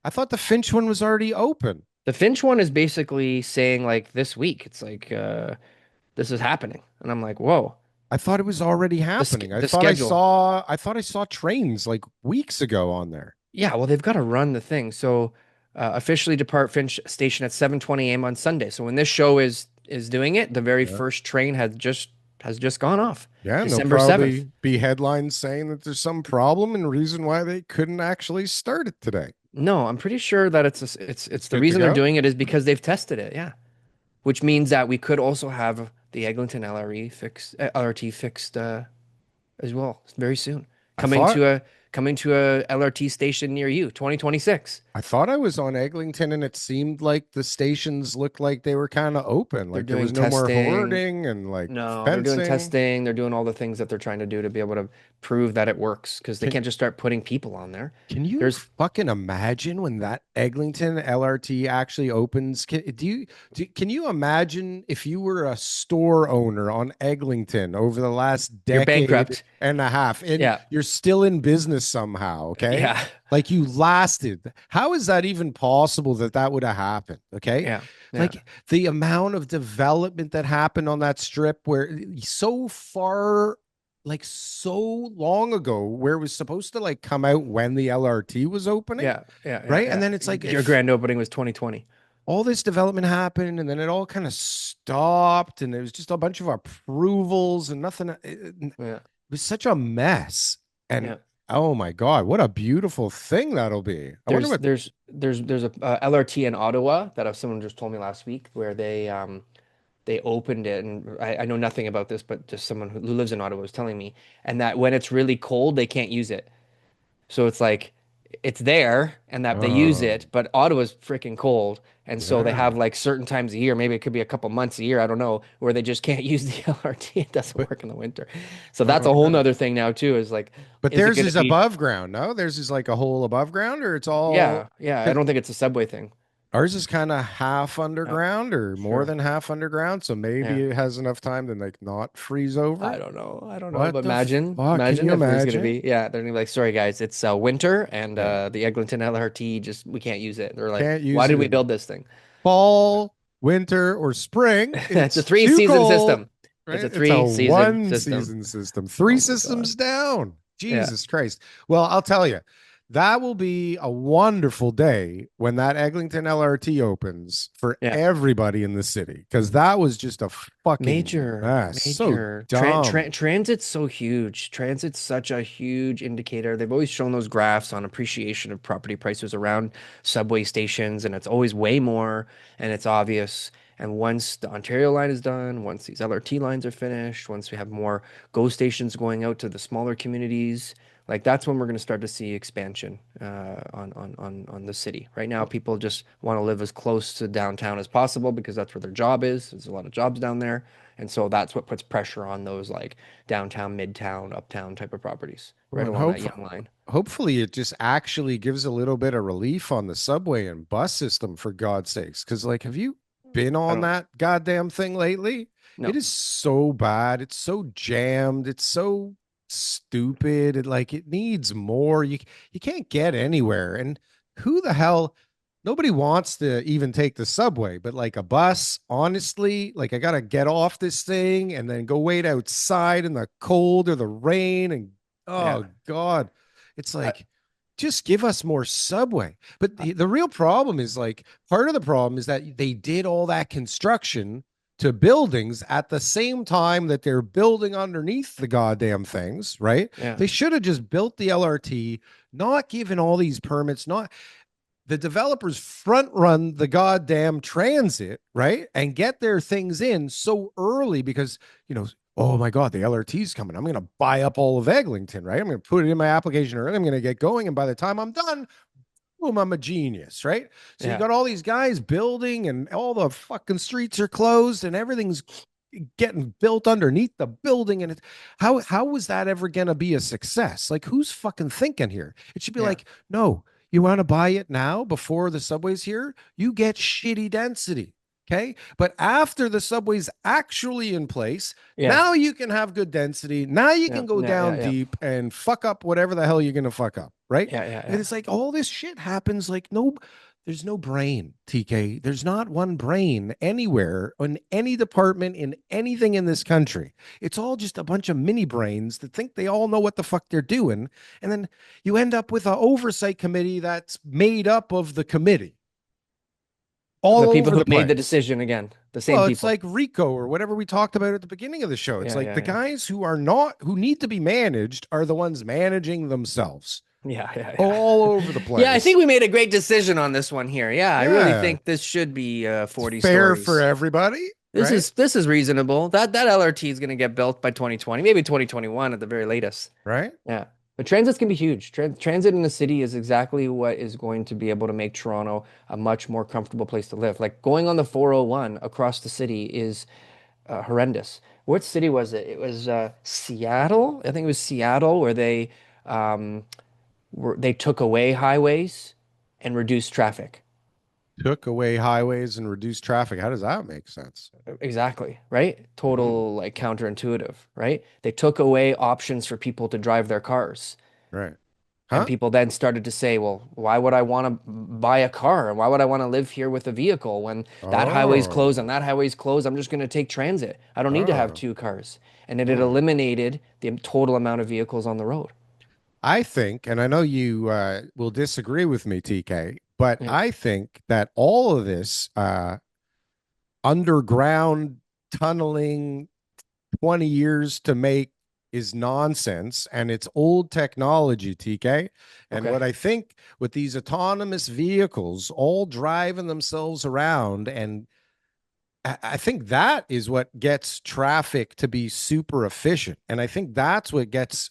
I thought the Finch one was already open. The Finch one is basically saying like this week. It's like this is happening, and I'm like, whoa. I thought it was already happening. I The thought I schedule. saw I thought I saw trains like weeks ago on there. Yeah, well, they've got to run the thing. So officially depart Finch Station at 7:20 a.m. on Sunday. So when this show is doing it, the very Yeah. first train has just gone off. Yeah, and there'll December 7th. probably be headlines saying that there's some problem and reason why they couldn't actually start it today. No, I'm pretty sure that it's the Good to reason they're go? doing it is because they've tested it. Yeah, which means that we could also have the Eglinton LRT fixed as well very soon. I Coming thought to a coming to a LRT station near you, 2026. I thought I was on Eglinton and it seemed like the stations looked like they were kind of open, They're like there doing was no more testing. hoarding and like No, they're doing fencing. testing. They're doing all the things that they're trying to do to be able to prove that it works because they Can can't just start putting people on there. can you There's fucking imagine when that Eglinton LRT actually opens? Can you imagine if you were a store owner on Eglinton over the last you're decade bankrupt. and a half and Yeah. you're still in business somehow, okay? Yeah. Like you lasted. How is that even possible that that would have happened? Okay. Yeah. Yeah. Like the amount of development that happened on that strip where so far, like so long ago, where it was supposed to like come out when the LRT was opening, Yeah. Yeah. Yeah. right? And Yeah. then it's like Your if grand opening was 2020. all this development happened and then it all kind of stopped and it was just a bunch of approvals and nothing. It Yeah. was such a mess. And Yeah. oh my God, what a beautiful thing that'll be. I wonder There's a LRT in Ottawa that someone just told me last week where they opened it, and I know nothing about this, but just someone who lives in Ottawa was telling me, and that when it's really cold, they can't use it. So it's like it's there and that they use oh, it, but Ottawa's freaking cold. And so they yeah. have like certain times a year, maybe it could be a couple months a year, I don't know, where they just can't use the LRT. It doesn't But work in the winter. So that's oh a whole no. nother thing now too, is like, But is it theirs going to is be, above ground. No, theirs is like a whole above ground, or it's all yeah, yeah. I because don't think it's a subway thing. ours is kind of half Yeah, underground or more sure. than half underground. So maybe Yeah. it has enough time to like not freeze over. I don't know. I don't know. What But the imagine, fuck? Can imagine you if there's going to imagine? be, yeah, they're going to be like, sorry guys, it's winter and Yeah. the Eglinton LRT just, we can't use it. They're like, Can't why use did it we in build this thing? fall, winter, or spring. It's a It's three too season cold, system. It's right? a It's a three season one system. season system, three Oh my God. systems down. Yeah. Jesus Christ. Well, I'll tell you, that will be a wonderful day when that Eglinton LRT opens for Yeah. everybody in the city because that was just a fucking Major, mess. So major. dumb. Transit's so huge. Transit's such a huge indicator. They've always shown those graphs on appreciation of property prices around subway stations, and it's always way more, and it's obvious. And once the Ontario line is done, once these LRT lines are finished, once we have more GO stations going out to the smaller communities, like that's when we're going to start to see expansion on the city. Right now, people just want to live as close to downtown as possible because that's where their job is. There's a lot of jobs down there, and so that's what puts pressure on those like downtown, midtown, uptown type of properties, Well, right and along that young line. hopefully it just actually gives a little bit of relief on the subway and bus system for God's sakes. Because like, have you been I on don't that goddamn thing lately? It know. is so bad. It's so jammed. It's so stupid. It needs more. You can't get anywhere. And who the hell? Nobody wants to even take the subway, but like a bus, honestly, like I gotta get off this thing and then go wait outside in the cold or the rain and Yeah. oh God, it's I, like just give us more subway. But I, the real problem is like part of the problem is that they did all that construction to buildings at the same time that they're building underneath the goddamn things, right? Yeah. They should have just built the LRT, not given all these permits, not the developers front run the goddamn transit, right? And get their things in so early because, oh my God, the LRT's coming. I'm going to buy up all of Eglinton, right? I'm going to put it in my application early. I'm going to get going. And by the time I'm done, boom, I'm a genius, right? So you Yeah. got all these guys building and all the fucking streets are closed and everything's getting built underneath the building. And how was that ever going to be a success? Like, who's fucking thinking here? It should be Yeah. like, no, you want to buy it now before the subway's here? You get shitty density. Okay. But after the subway's actually in place, Yeah. now you can have good density. Now you Yeah. can go Yeah. down Yeah. deep and fuck up whatever the hell you're going to fuck up. Right. Yeah. Yeah. And Yeah. it's like all this shit happens like no, there's no brain, TK. There's not one brain anywhere in any department in anything in this country. It's all just a bunch of mini brains that think they all know what the fuck they're doing. And then you end up with an oversight committee that's made up of the committee The all people over who the made the place. decision again, the same Well, it's people. like Rico or whatever we talked about at the beginning of the show. It's Yeah. like Yeah. the Yeah. guys who need to be managed are the ones managing themselves Yeah. Yeah. Yeah. all over the Yeah, I place. think we made a great decision on this one here. Yeah, I really Yeah. think this should be 40 Fair for stories. everybody, This right? is reasonable. That LRT is going to get built by 2020, maybe 2021 at the very latest. Right? Yeah. But transit's going to be huge. Transit in the city is exactly what is going to be able to make Toronto a much more comfortable place to live. Like going on the 401 across the city is horrendous. What city was it? It was Seattle. I think it was Seattle where um, they took away highways and reduced traffic. Took away highways and reduced traffic. How does that make sense? Exactly, right? Mhm. Total like counterintuitive, right? They took away options for people to drive their cars. Right. And Huh? people then started to say, well, why would I want to buy a car? And why would I want to live here with a vehicle when that highway's closed and Oh. that highway's closed? I'm just going to take transit. I don't need to have Oh. two cars. And then it Hmm. eliminated the total amount of vehicles on the road. I think, and I know you will disagree with me, TK, but Yeah. I think that all of this underground tunneling 20 years to make is nonsense and it's old technology, TK. And Okay. what I think with these autonomous vehicles all driving themselves around, and I think that is what gets traffic to be super efficient. And I think that's what gets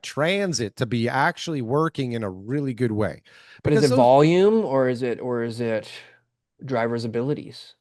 transit to be actually working in a really good way. But is Because it those volume or is it driver's abilities?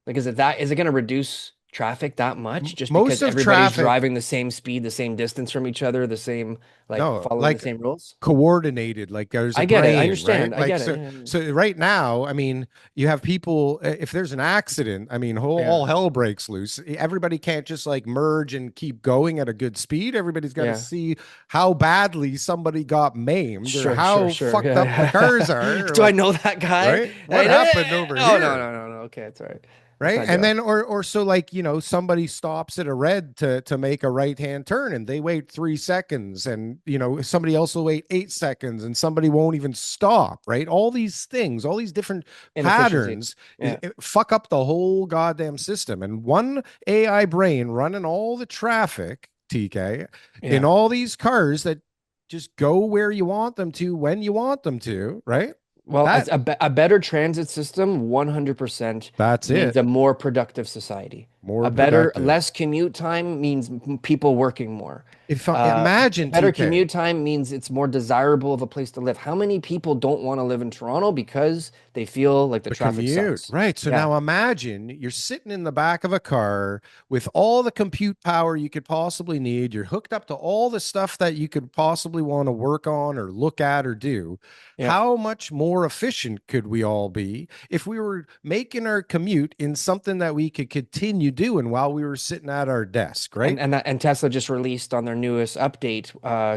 Like, is it going to reduce traffic that much just most because of everybody's traffic, driving the same speed, the same distance from each other, the same, like no, following the like same rules? coordinated, like there's a I get it. I brain, right? understand. I Like get it. so Yeah. so right now, I mean, you have people, if there's an accident, I mean, Yeah. all hell breaks loose. Everybody can't just like merge and keep going at a good speed. Everybody's got to Yeah. see how badly somebody got maimed or Sure, sure, how sure. fucked up the Yeah. cars Yeah. are, or Do I like, know that guy? right? What happened over Oh, no, here? no, no, no. Okay, it's all right. That's Right. not And Daryl. then or so like, somebody stops at a red to make a right-hand turn and they wait 3 seconds and somebody else will wait 8 seconds and somebody won't even stop, right? All these things, all these different Inefficiency. patterns Yeah. fuck up the whole goddamn system. And one AI brain running all the traffic, TK, in Yeah. all these cars that just go where you want them to when you want them to, right? Well, That a better transit system 100% that's means it. a more productive society. More productive. Less commute time means people working more. If imagine Better TK. commute time means it's more desirable of a place to live. How many people don't want to live in Toronto because they feel like the The traffic commute, sucks? right? So Yeah, now imagine you're sitting in the back of a car with all the compute power you could possibly need. You're hooked up to all the stuff that you could possibly want to work on or look at or do. yeah. How much more efficient could we all be if we were making our commute in something that we could continue doing while we were sitting at our desk, right? And Tesla just released on their newest update,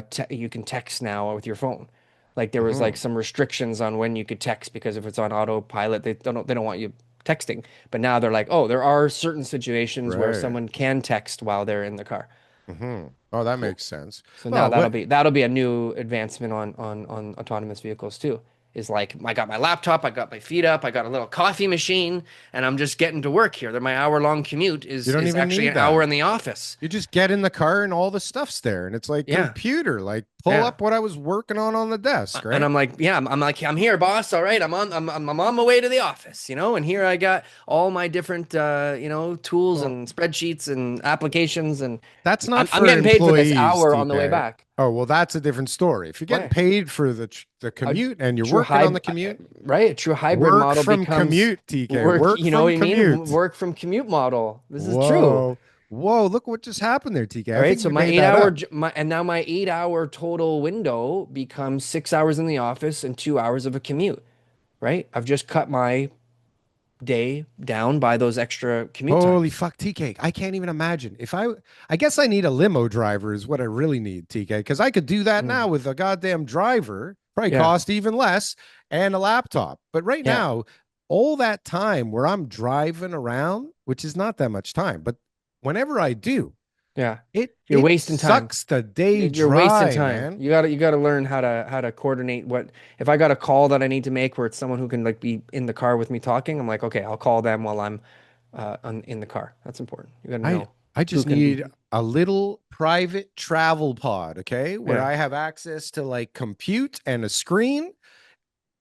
te you can text now with your phone. Like there was like Mhm. some restrictions on when you could text because if it's on autopilot, they don't want you texting. But now they're like, oh, there are certain situations where Right. someone can text while they're in the car. Oh, that So makes sense. so now Well, that'll what be a new advancement on autonomous vehicles too. is like I got my laptop, I got my feet up, I got a little coffee machine, and I'm just getting to work here. That my hour-long commute You is don't is even actually need an hour that. in the office. You just get in the car and all the stuff's there. And it's like Yeah, computer, like pull yeah. up what I was working on the desk, And right? I'm like, yeah, I'm like, I'm here, boss. All right, I'm on my way to the office, you know. And here I got all my different, tools Well, and spreadsheets and applications, and that's not I'm for getting paid for this employees, hour on the way TK. back. Oh, well, that's a different story. If you're getting Why? paid for the A commute and you're true working on the hybrid, commute, right? A true hybrid work model from becomes commute, TK. work. Work You know what from I mean? commute. Work from commute model. This is true. Whoa. Whoa, look what just happened there, TK. All I right. think So you made that up. now my 8 hour total window becomes 6 hours in the office and 2 hours of a commute. Right. I've just cut my day down by those extra commute Holy times. fuck, TK. I can't even imagine. I guess I need a limo driver is what I really need, TK, because I could do that now Mm. with a goddamn driver, probably Yeah. cost even less, and a laptop. But right Yeah. now, all that time where I'm driving around, which is not that much time, but whenever I do, Yeah. it You're it wasting time. sucks the day You're wasting dry, time. man. You gotta learn how to coordinate what if I got a call that I need to make where it's someone who can like be in the car with me talking. I'm like, okay, I'll call them while I'm in the car. That's important. You gotta I know I who just can be. need a little private travel pod, okay, where Yeah, I have access to like compute and a screen,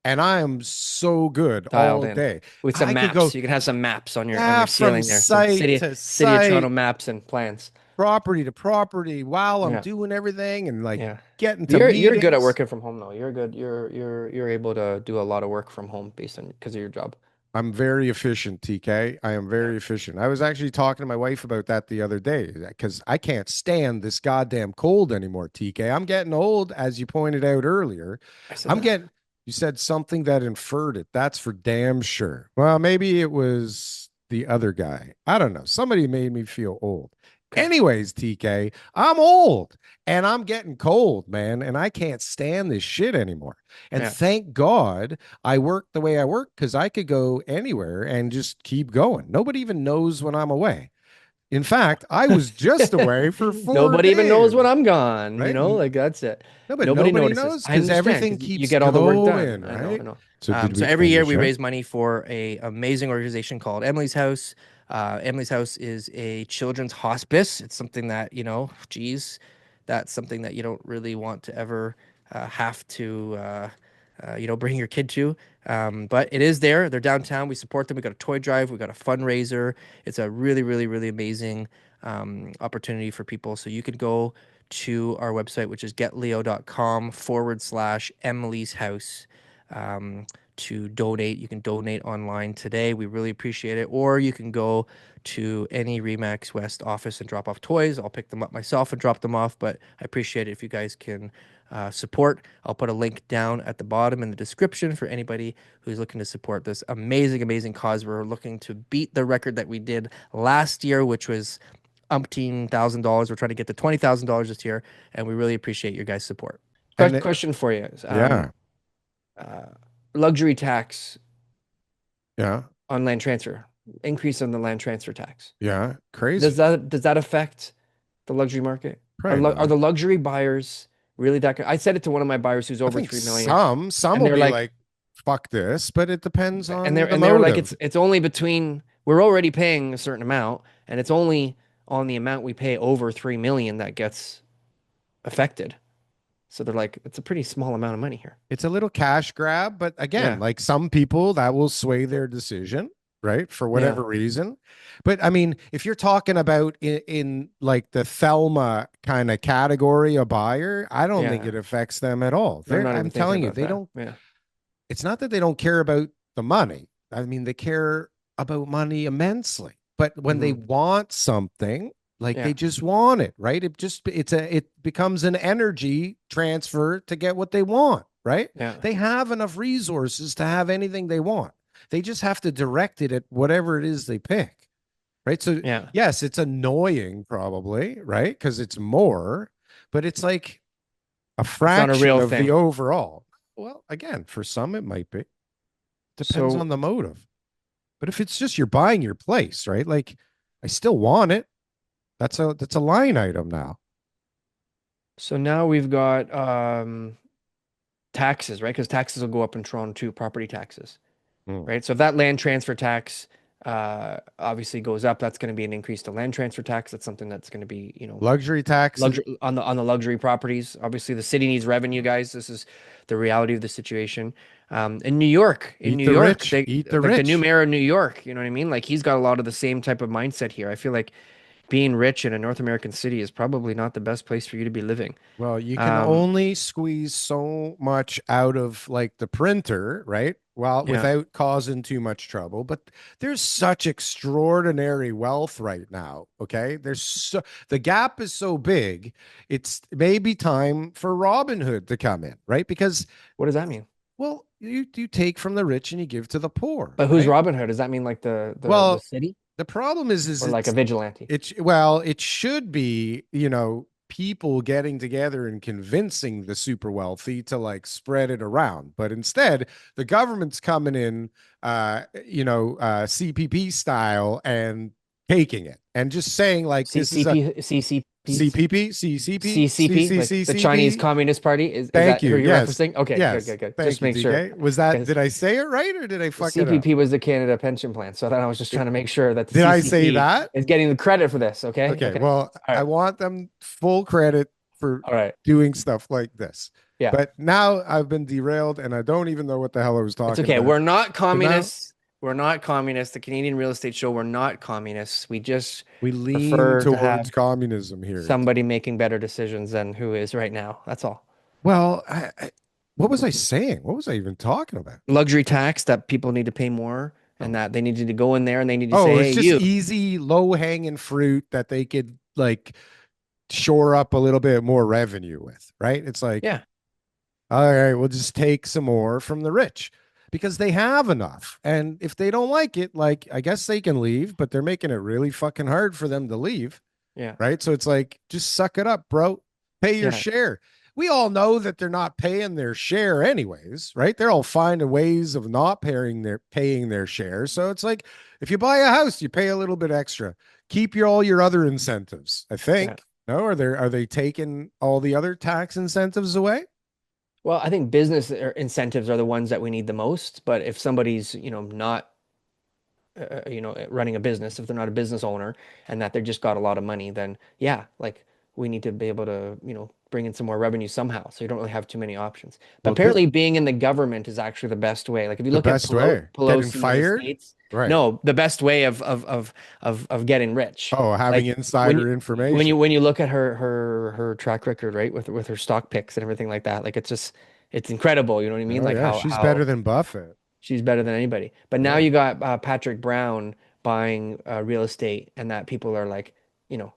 and I am so good dialed all in day. with some I could maps. go, You can have some maps on your yeah, from ceiling there. Some site to city of Toronto site, maps and plans. property to property while I'm Yeah, doing everything and like yeah. getting to You're good at meetings. working from home though. You're good. You're able to do a lot of work from home based on because of your job. I'm very efficient, TK. I am Yeah, very efficient. I was actually talking to my wife about that the other day because I can't stand this goddamn cold anymore, TK. I'm getting old, as you pointed out earlier. I said I'm that. getting, you said something that inferred it. That's for damn sure. Well, maybe it was the other guy. I don't know. Somebody made me feel old. Okay. Anyways, TK, I'm old and I'm getting cold, man, and I can't stand this shit anymore. And Yeah. thank God I work the way I work because I could go anywhere and just keep going. Nobody even knows when I'm away. In fact, I was just away for four Nobody even knows when days, I'm gone, right? like that's it. No, but Nobody nobody notices. knows I because understand everything because you keeps get all the work going, done. I know, right? I know. So did So we every year finish we up? raise money for a amazing organization called Emily's House. Emily's House is a children's hospice. It's something that, geez, that's something that you don't really want to ever have to, bring your kid to. But it is there. They're downtown. We support them. We got a toy drive. We got a fundraiser. It's a really, really, really amazing opportunity for people. So you could go to our website, which is getleo.com/Emily's House to donate. You can donate online today. We really appreciate it. Or you can go to any Remax West office and drop off toys. I'll pick them up myself and drop them off, but I appreciate it if you guys can support. I'll put a link down at the bottom in the description for anybody who's looking to support this amazing, amazing cause. We're looking to beat the record that we did last year, which was $1,000. We're trying to get to $20,000 this year, and we really appreciate your guys' support. And Question for you is, yeah, uh, luxury tax yeah, on land transfer, increase on the land transfer tax. yeah, Does crazy. that affect the luxury market? Probably Are not. the luxury buyers really that good? I said it to one of my buyers who's I over think 3 million, some and will they're be like, like, fuck this, but it depends and on they're the and they were like, motive. it's only between we're already paying a certain amount, and it's only on the amount we pay over 3 million that gets affected. So they're like, it's a pretty small amount of money here. It's a little cash grab, but again, Yeah, like some people that will sway their decision, right? For yeah, whatever reason. But I mean, if you're talking about in like the Thelma kind of category, a buyer, I don't think yeah. it affects them at all. I'm They're, not I'm even thinking telling you, about they that. don't, Yeah, it's not that they don't care about the money. I mean, they care about money immensely. But when they hmm, want something, like they yeah, just want it, right? It becomes an energy transfer to get what they want, right? yeah, They have enough resources to have anything they want. They just have to direct it at whatever it is they pick, right? So yeah. yes, it's annoying probably, right? Because it's more, but it's like a It's not a fraction real of the thing. overall. Well, again, for some it might be. Depends So on the motive. But if it's just you're buying your place, right? Like I still want it. That's a line item now. so now we've got taxes, right? Because taxes will go up in Toronto too, property taxes, Mm. right? So if that land transfer tax obviously goes up, that's going to be an increase to land transfer tax. That's something that's going to be, Luxury taxes. luxury on the luxury properties. Obviously, the city needs revenue, guys. This is the reality of the situation. In Eat New the York, rich. they Eat the like the new rich. mayor of New York. You know what I mean? Like he's got a lot of the same type of mindset here. I feel like being rich in a North American city is probably not the best place for you to be living. Well, you can Um, only squeeze so much out of like the printer, right? Well, yeah. without causing too much trouble. But there's such extraordinary wealth right now. Okay. The gap is so big, it's maybe time for Robin Hood to come in, right? Because, What does that mean? well, you take from the rich and you give to the poor, But who's right? Robin Hood? Does that mean like the Well, city the problem is or like a vigilante? it should be, people getting together and convincing the super wealthy to like spread it around. But instead, the government's coming in, CPP style and taking it and just saying like this is a CCP, CPP, CCP, CCP, like the Chinese CCCP. Communist Party. Is Thank that you. who you're Yes. referencing? Okay, good, Yes. good, good. Thank Just you, make sure TK. Did because I say it right or did I fuck it up? CPP was the Canada Pension Plan. So then I was just trying to make sure that the Did I say CCP that? is getting the credit for this. Okay, Okay, okay, well, all I right, want them full credit for all right, doing stuff like this. yeah. But now I've been derailed and I don't even know what the hell I was It's talking okay. about. We're not But now communists. We're not communists. The Canadian Real Estate Show, we're not communists. We just we lean prefer to towards have communism here. somebody making better decisions than who is right now. That's all. Well, what was I saying? What was I even talking about? Luxury tax that people need to pay more and Oh, that they needed to go in there and they need to say, oh, it's hey, just you. easy, low hanging fruit that they could like shore up a little bit more revenue with, right? It's like, Yeah. all right, we'll just take some more from the rich because they have enough. And if they don't like it, like, I guess they can leave, but they're making it really fucking hard for them to leave. Yeah. Right. So it's like, just suck it up, bro. Pay your Yeah. share. We all know that they're not paying their share anyways, right? They're all finding ways of not paying their share. So it's like if you buy a house, you pay a little bit extra. Keep all your other incentives, I Yeah. think. No, are they taking all the other tax incentives away? Well, I think business incentives are the ones that we need the most. But if somebody's, not running a business, if they're not a business owner and that they just got a lot of money, then yeah, like we need to be able to, bring in some more revenue somehow. So you don't really have too many options. But Well, good. apparently being in the government is actually the best way. Like if you The look at best way. Getting Pelosi in the fired? States, Right. no, the best way of getting rich. Oh, having Like when insider you when you information. when you look at her track record, right, with her stock picks and everything like that, like it's incredible. You know what I mean? Oh Like yeah, she's better than Buffett. she's better than anybody. But now Yeah. you got Patrick Brown buying real estate, and that people are like,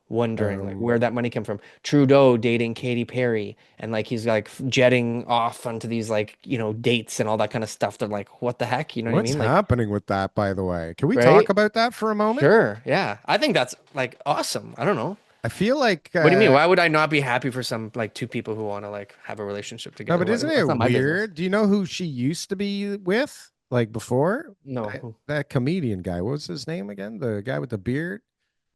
wondering like Um, where that money come from. Trudeau dating Katy Perry, and like he's like jetting off onto these like dates and all that kind of stuff. They're like, what the heck? You know what I what's mean? Like, happening with that, by the way? Can we talk right? about that for a moment? Sure, yeah. I think that's like awesome. I don't know. I feel like What do you mean? Why would I not be happy for some like two people who want to like have a relationship no, together? but isn't That's it not my business. weird? Do you know who she used to be with? Like before? That, No, that comedian guy. What's his name again? The guy with the beard?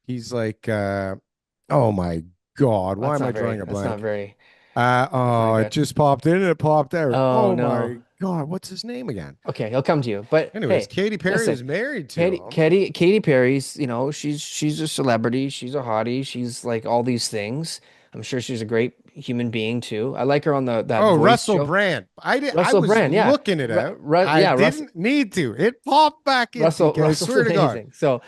He's like oh my God, why that's am I not drawing very. a That's not blank? very. That's not Oh, it good. just popped in and it popped out. Oh Oh no. my God, what's his name again? Okay, he'll come to you. But Anyways, hey, Katy Perry listen, is married to him. Katy Perry's, she's a celebrity. She's a hottie. She's like all these things. I'm sure she's a great human being too. I like her on the that Oh, voice Russell show. Brand. I Russell was Brand, yeah. looking it up. I Yeah, didn't need to. It popped back in, TK. I Russell's swear to God. amazing. So,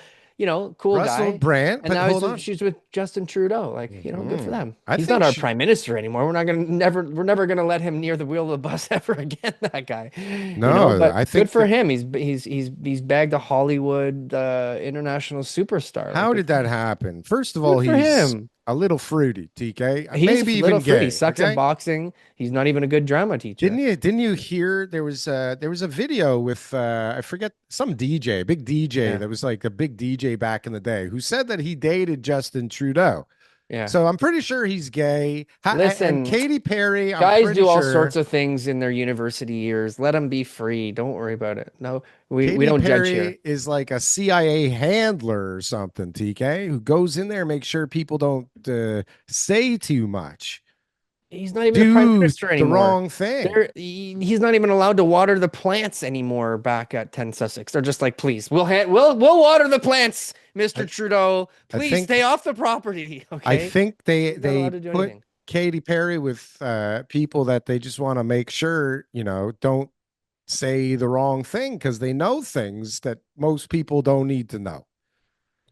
cool Russell guy. Brand, And but now hold on. she's with Justin Trudeau. Like, good for Mhm. them. I He's not think our she prime minister anymore. We're never gonna let him near the wheel of the bus ever again, that guy. no, But I good think for that him. He's bagged a Hollywood international superstar. Like how did that happen? First of all, good for he's him. a little fruity, TK. He's Maybe a even little fruit. He gay. sucks at Okay. boxing. He's not even a good drama Didn't teacher. you didn't you hear there was a video with I forget some DJ, big DJ Yeah. that was like a big DJ back in the day who said that he dated Justin Trudeau. Yeah. So I'm pretty sure he's gay. And Listen, Katy Perry, I'm guys pretty do all sorts sure of things in their university years. Let them be free. Don't worry about it. No, we Katy don't judge here. Perry is like a CIA handler or something, TK, who goes in there and makes sure people don't say too much. He's not even the prime do minister the anymore. wrong thing. He's not even allowed to water the plants anymore back at 10 Sussex. They're just like, please, we'll water the plants, Mr. I, Trudeau. I Please think stay off the property. I Okay. think He's not allowed to do put anything. Katy Perry with people that they just want to make sure, don't say the wrong thing because they know things that most people don't need to know.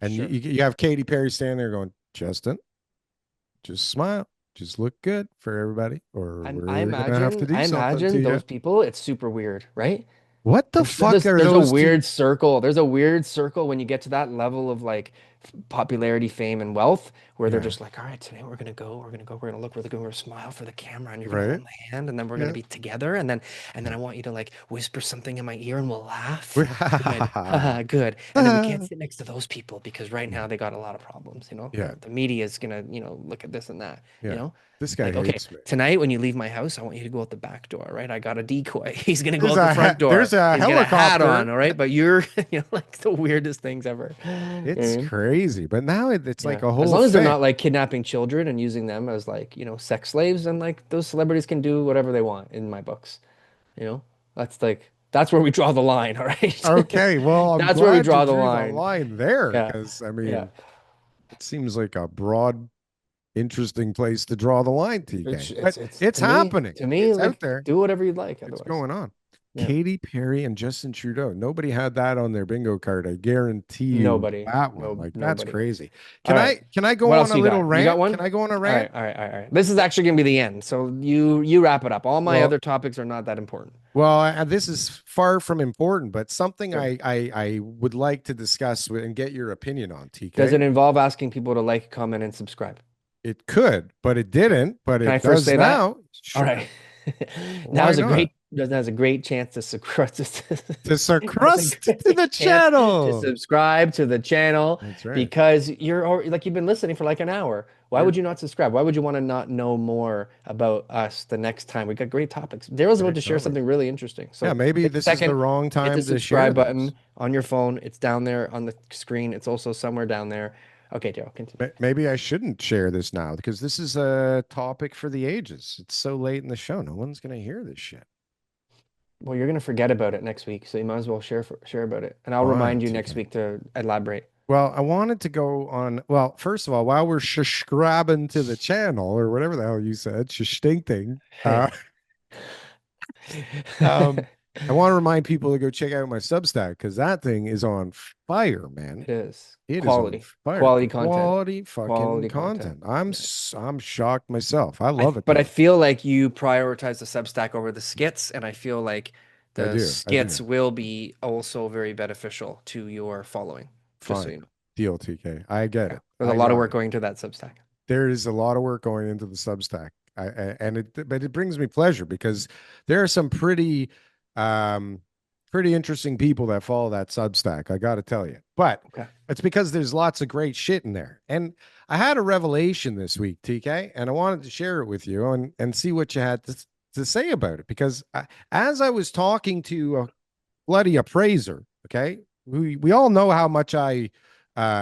And Sure. you have Katy Perry standing there going, Justin, just smile, just look good for everybody, or I we're gonna have to imagine, do I something to imagine you. those people, it's super weird, right? What the I'm sure fuck are there's a those two? weird circle. There's a weird circle when you get to that level of like popularity, fame, and wealth, where they're Yeah, just like, all right, today we're gonna look really good, we're gonna smile for the camera, and you're gonna right. hold my hand, and then we're gonna Yeah. be together, and then I want you to like whisper something in my ear, and we'll laugh. Good, haha, good. And then we can't sit next to those people because right now they got a lot of problems. Yeah, The media is gonna, look at this and that. You yeah. know, This guy like okay, hates me. tonight when you leave my house, I want you to go out the back door, right? I got a decoy. He's gonna go out the front door. There's a He's got a hat on, helicopter. all right? But you're, like the weirdest things ever. You know what I It's mean? crazy, but now it's like Yeah. a As whole long as they're thing. not like kidnapping children and using them as like, sex slaves, and like those celebrities can do whatever they want in my books. You know? That's where we draw the line, all right? Okay, well, I'm That's where we glad you draw the drew the line. line there Yeah. because I Yeah. mean, it seems like a broad, interesting place to draw the line, TK. But It's it's happening. to me, It's out like there. do whatever you'd like It's otherwise. going on. Yeah. Katy Perry and Justin Trudeau. Nobody had that on their bingo card. I guarantee you Nobody. that one. No, Like that's nobody. crazy. All right. Can I go What on else a you little got? You got rant? one? Can I go on a All rant? right, all right, all right, all right. This is actually gonna be the end. So you wrap it up. All my Well, other topics are not that important. well, this is far from important, but something Good. I would like to discuss and get your opinion on, Does TK. it involve asking people to like, comment, and subscribe? It could, but it didn't, but Can I it first does say that? now. All Sure. right. Now Why is a not? great Now's a great chance to subscribe. This a Now's a crust to the great chance to channel. subscribe to the channel That's right. because like you've been listening for like an hour. Why You're would you not subscribe? Why would you want to not know more about us the next time? We got great topics. Daryl's about great to share topic. something really interesting. Yeah, So maybe take a this is the second, wrong hit the time to share subscribe this. button on your phone. It's down there on the screen. It's also somewhere down there. Okay, Daryl, continue. Maybe I shouldn't share this now because this is a topic for the ages. It's so late in the show. No one's going to hear this shit. Well, you're gonna forget about it next week, so you might as well share about it, and I'll Fine, remind you next TK. week to elaborate. Well, I wanted to go on. Well, first of all, while we're subscribing to the channel or whatever the hell you said, shishtinkting, Hey. um, I want to remind people to go check out my Substack because that thing is on fire, man. It is It is on quality, fire. quality content, Quality fucking quality content. content. Yeah. I'm shocked myself. I love it But I though. feel like you prioritize the Substack over the skits, and I feel like I the do. I skits do. will be also very beneficial to your following. Just so Fine. you know. Deal, TK. I get Yeah, it. there's a I lot of got work it. going to that Substack. There is a lot of work going into the Substack. But it brings me pleasure because there are some um, pretty interesting people that follow that Substack. I got to tell you, but Okay. it's because there's lots of great shit in there. And I had a revelation this week, TK, and I wanted to share it with you and see what you had to say about it. Because as I was talking to a bloody appraiser, okay, we all know how much I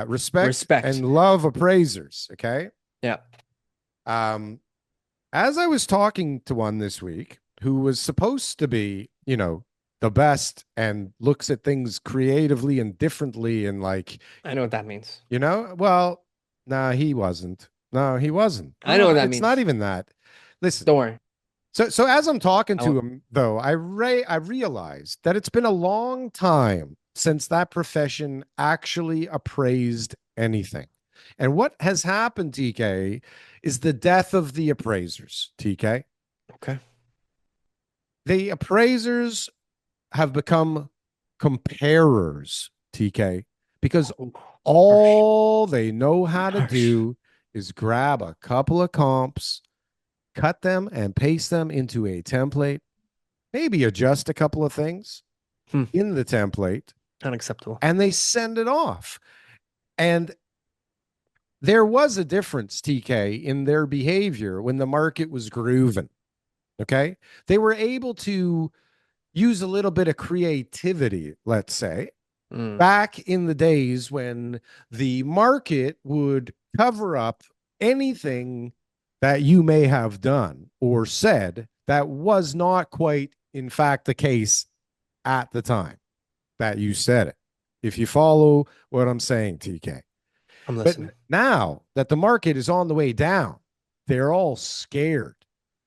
respect Respect. and love appraisers, okay. Yeah. As I was talking to one this week who was supposed to be, the best and looks at things creatively and differently and like, I know what that means. well, no, he wasn't. No, he wasn't. I know what that It's not means. even that. Listen. Don't worry. So as I'm talking I to won't. him, though, I realized that it's been a long time since that profession actually appraised anything. And what has happened, TK, is the death of the appraisers, TK. Okay. The appraisers have become comparers, TK, because all they know how to do is grab a couple of comps, cut them and paste them into a template, maybe adjust a couple of things in the template. Unacceptable. And they send it off. And there was a difference, TK, in their behavior when the market was grooving. Okay. They were able to use a little bit of creativity, let's say, back in the days when the market would cover up anything that you may have done or said that was not quite, in fact, the case at the time that you said it. If you follow what I'm saying, TK. I'm But listening. now that the market is on the way down, they're all scared.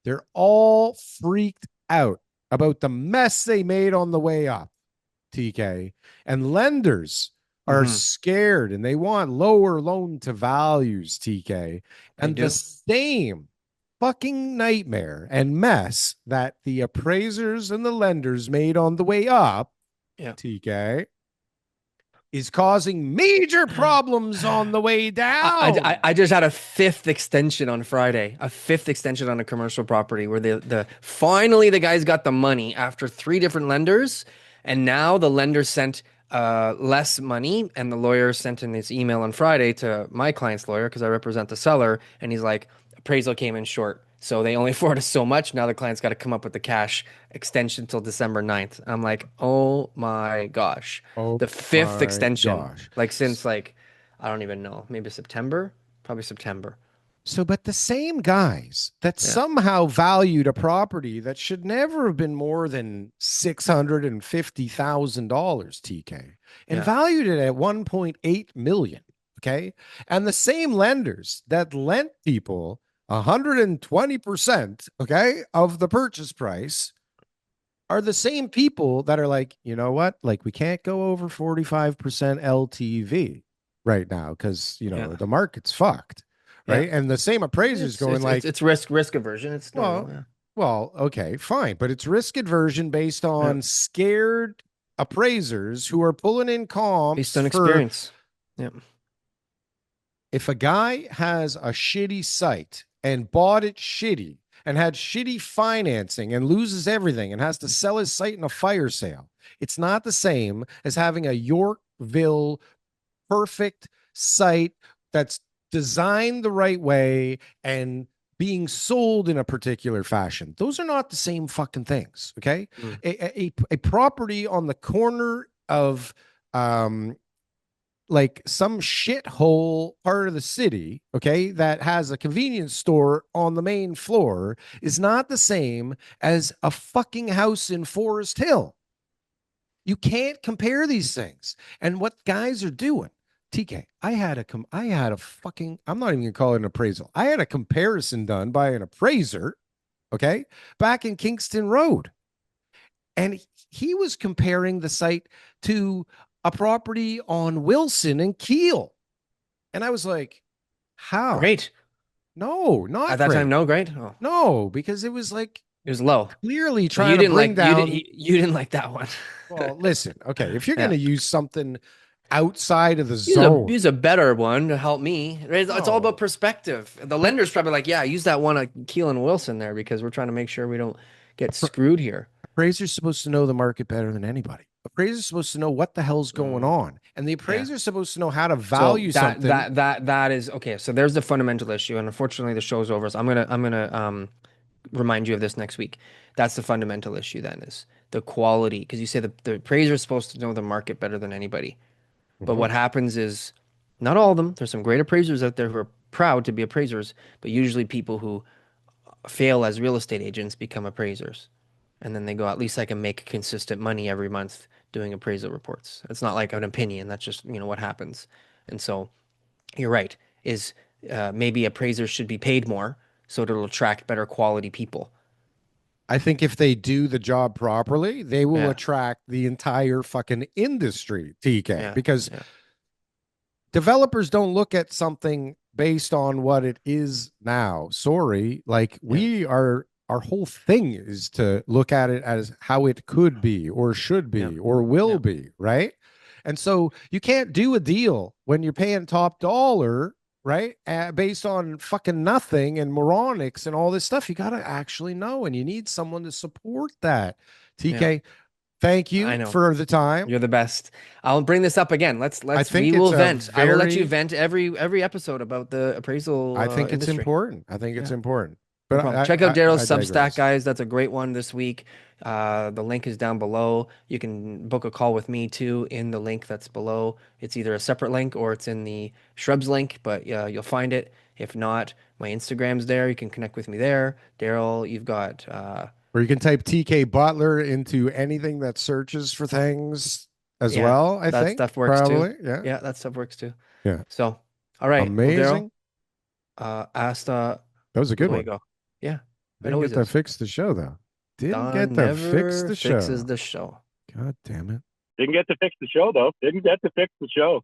They're all freaked out about the mess they made on the way up, TK. And lenders are Hmm. scared and they want lower loan to values, TK. They And the do. same fucking nightmare and mess that the appraisers and the lenders made on the way up, Yeah. TK, is causing major problems on the way down. I just had a fifth extension on Friday, a fifth extension on a commercial property where the finally the guys got the money after three different lenders, and now the lender sent less money, and the lawyer sent in this email on Friday to my client's lawyer because I represent the seller, and he's like, appraisal came in short. So they only afford us so much. Now the client's got to come up with the cash extension till December 9th. I'm like, oh my gosh. Oh The fifth my extension, gosh. like since like I don't even know. Maybe September? Probably September. So, but the same guys that Yeah. somehow valued a property that should never have been more than $650,000, TK, and Yeah. valued it at 1.8 million. Okay. And the same lenders that lent people 120%, okay, of the purchase price are the same people that are like, you know what? Like, we can't go over 45% LTV right now because, Yeah. the market's fucked. Yeah. Right. And the same appraisers going like, It's risk aversion. It's normal. well, Yeah. well, okay, fine. But it's risk aversion based Yeah. on scared appraisers who are pulling in Based comps on for experience. Yeah. if a guy has a shitty site and bought it shitty and had shitty financing and loses everything and has to sell his site in a fire sale, it's not the same as having a Yorkville perfect site that's designed the right way and being sold in a particular fashion. Those are not the same fucking things. Okay. Mm. A property on the corner of like some shithole part of the city, okay, that has a convenience store on the main floor is not the same as a fucking house in Forest Hill. You can't compare these things. And what guys are doing, TK, I had a fucking, I'm not even gonna call it an appraisal. I had a comparison done by an appraiser, okay, back in Kingston Road. And he was comparing the site to a property on Wilson and Keel. And I was like, how? Great. No, At not that time, great. no, great. Oh, No, because it was like it was low. clearly So you trying to didn't bring like down. you didn't like that one. Well, listen, okay, if you're going Yeah. to use something outside of the zone, Use a better one to help me. It's all about no, perspective. The lender's probably like, yeah, use that one at Keelan Wilson there because we're trying to make sure we don't get screwed here. appraiser's supposed to know the market better than anybody. Appraiser's supposed to know what the hell's going Mm, on, and the yeah. appraiser's supposed to know how to So value something. that is okay. So there's the fundamental issue, and unfortunately the show's over. So I'm gonna remind you of this next week. That's the fundamental issue then is the quality because you say the appraiser is supposed to know the market better than anybody. But Mhm. what happens is not all of them. There's some great appraisers out there who are proud to be appraisers, but usually people who fail as real estate agents become appraisers. And then they go, at least I can make consistent money every month doing appraisal reports. It's not like an opinion. That's just, what happens. And so you're right, is maybe appraisers should be paid more so it'll attract better quality people. I think if they do the job properly, they will Yeah, attract the entire fucking industry, TK, yeah, because yeah, developers don't look at something based on what it is now. Sorry, like yeah, our whole thing is to look at it as how it could be or should yeah, be or will yeah, be, right? And so you can't do a deal when you're paying top dollar, right? Based on fucking nothing and moronics and all this stuff. You got to actually know, and you need someone to support that. yeah. TK, thank I you know. for the time. You're the best. I'll bring this up again. Let's I let's think we it's will a vent. I will let you very vent every episode about the appraisal I think it's industry. important. I think it's Yeah. important. No But problem. Check out Daryl's I Substack, digress. guys. That's a great one this week. The link is down below. You can book a call with me too in the link that's below. It's either a separate link or it's in the Shrubs link, but you'll find it. If not, my Instagram's there. You can connect with me there. Darryl, you've got Or you can type TK Butler into anything that searches for things as yeah, well, I that think. stuff works too. Probably. Yeah. Yeah, that stuff works too. Yeah. So, all right. Well, Amazing. Daryl, Asta, That was a good away you one. go. Yeah, it Didn't always get to is. fix the show, though. Didn't get Don to fix never the fixes show. the show. God damn it. Didn't get to fix the show, though. Didn't get to fix the show.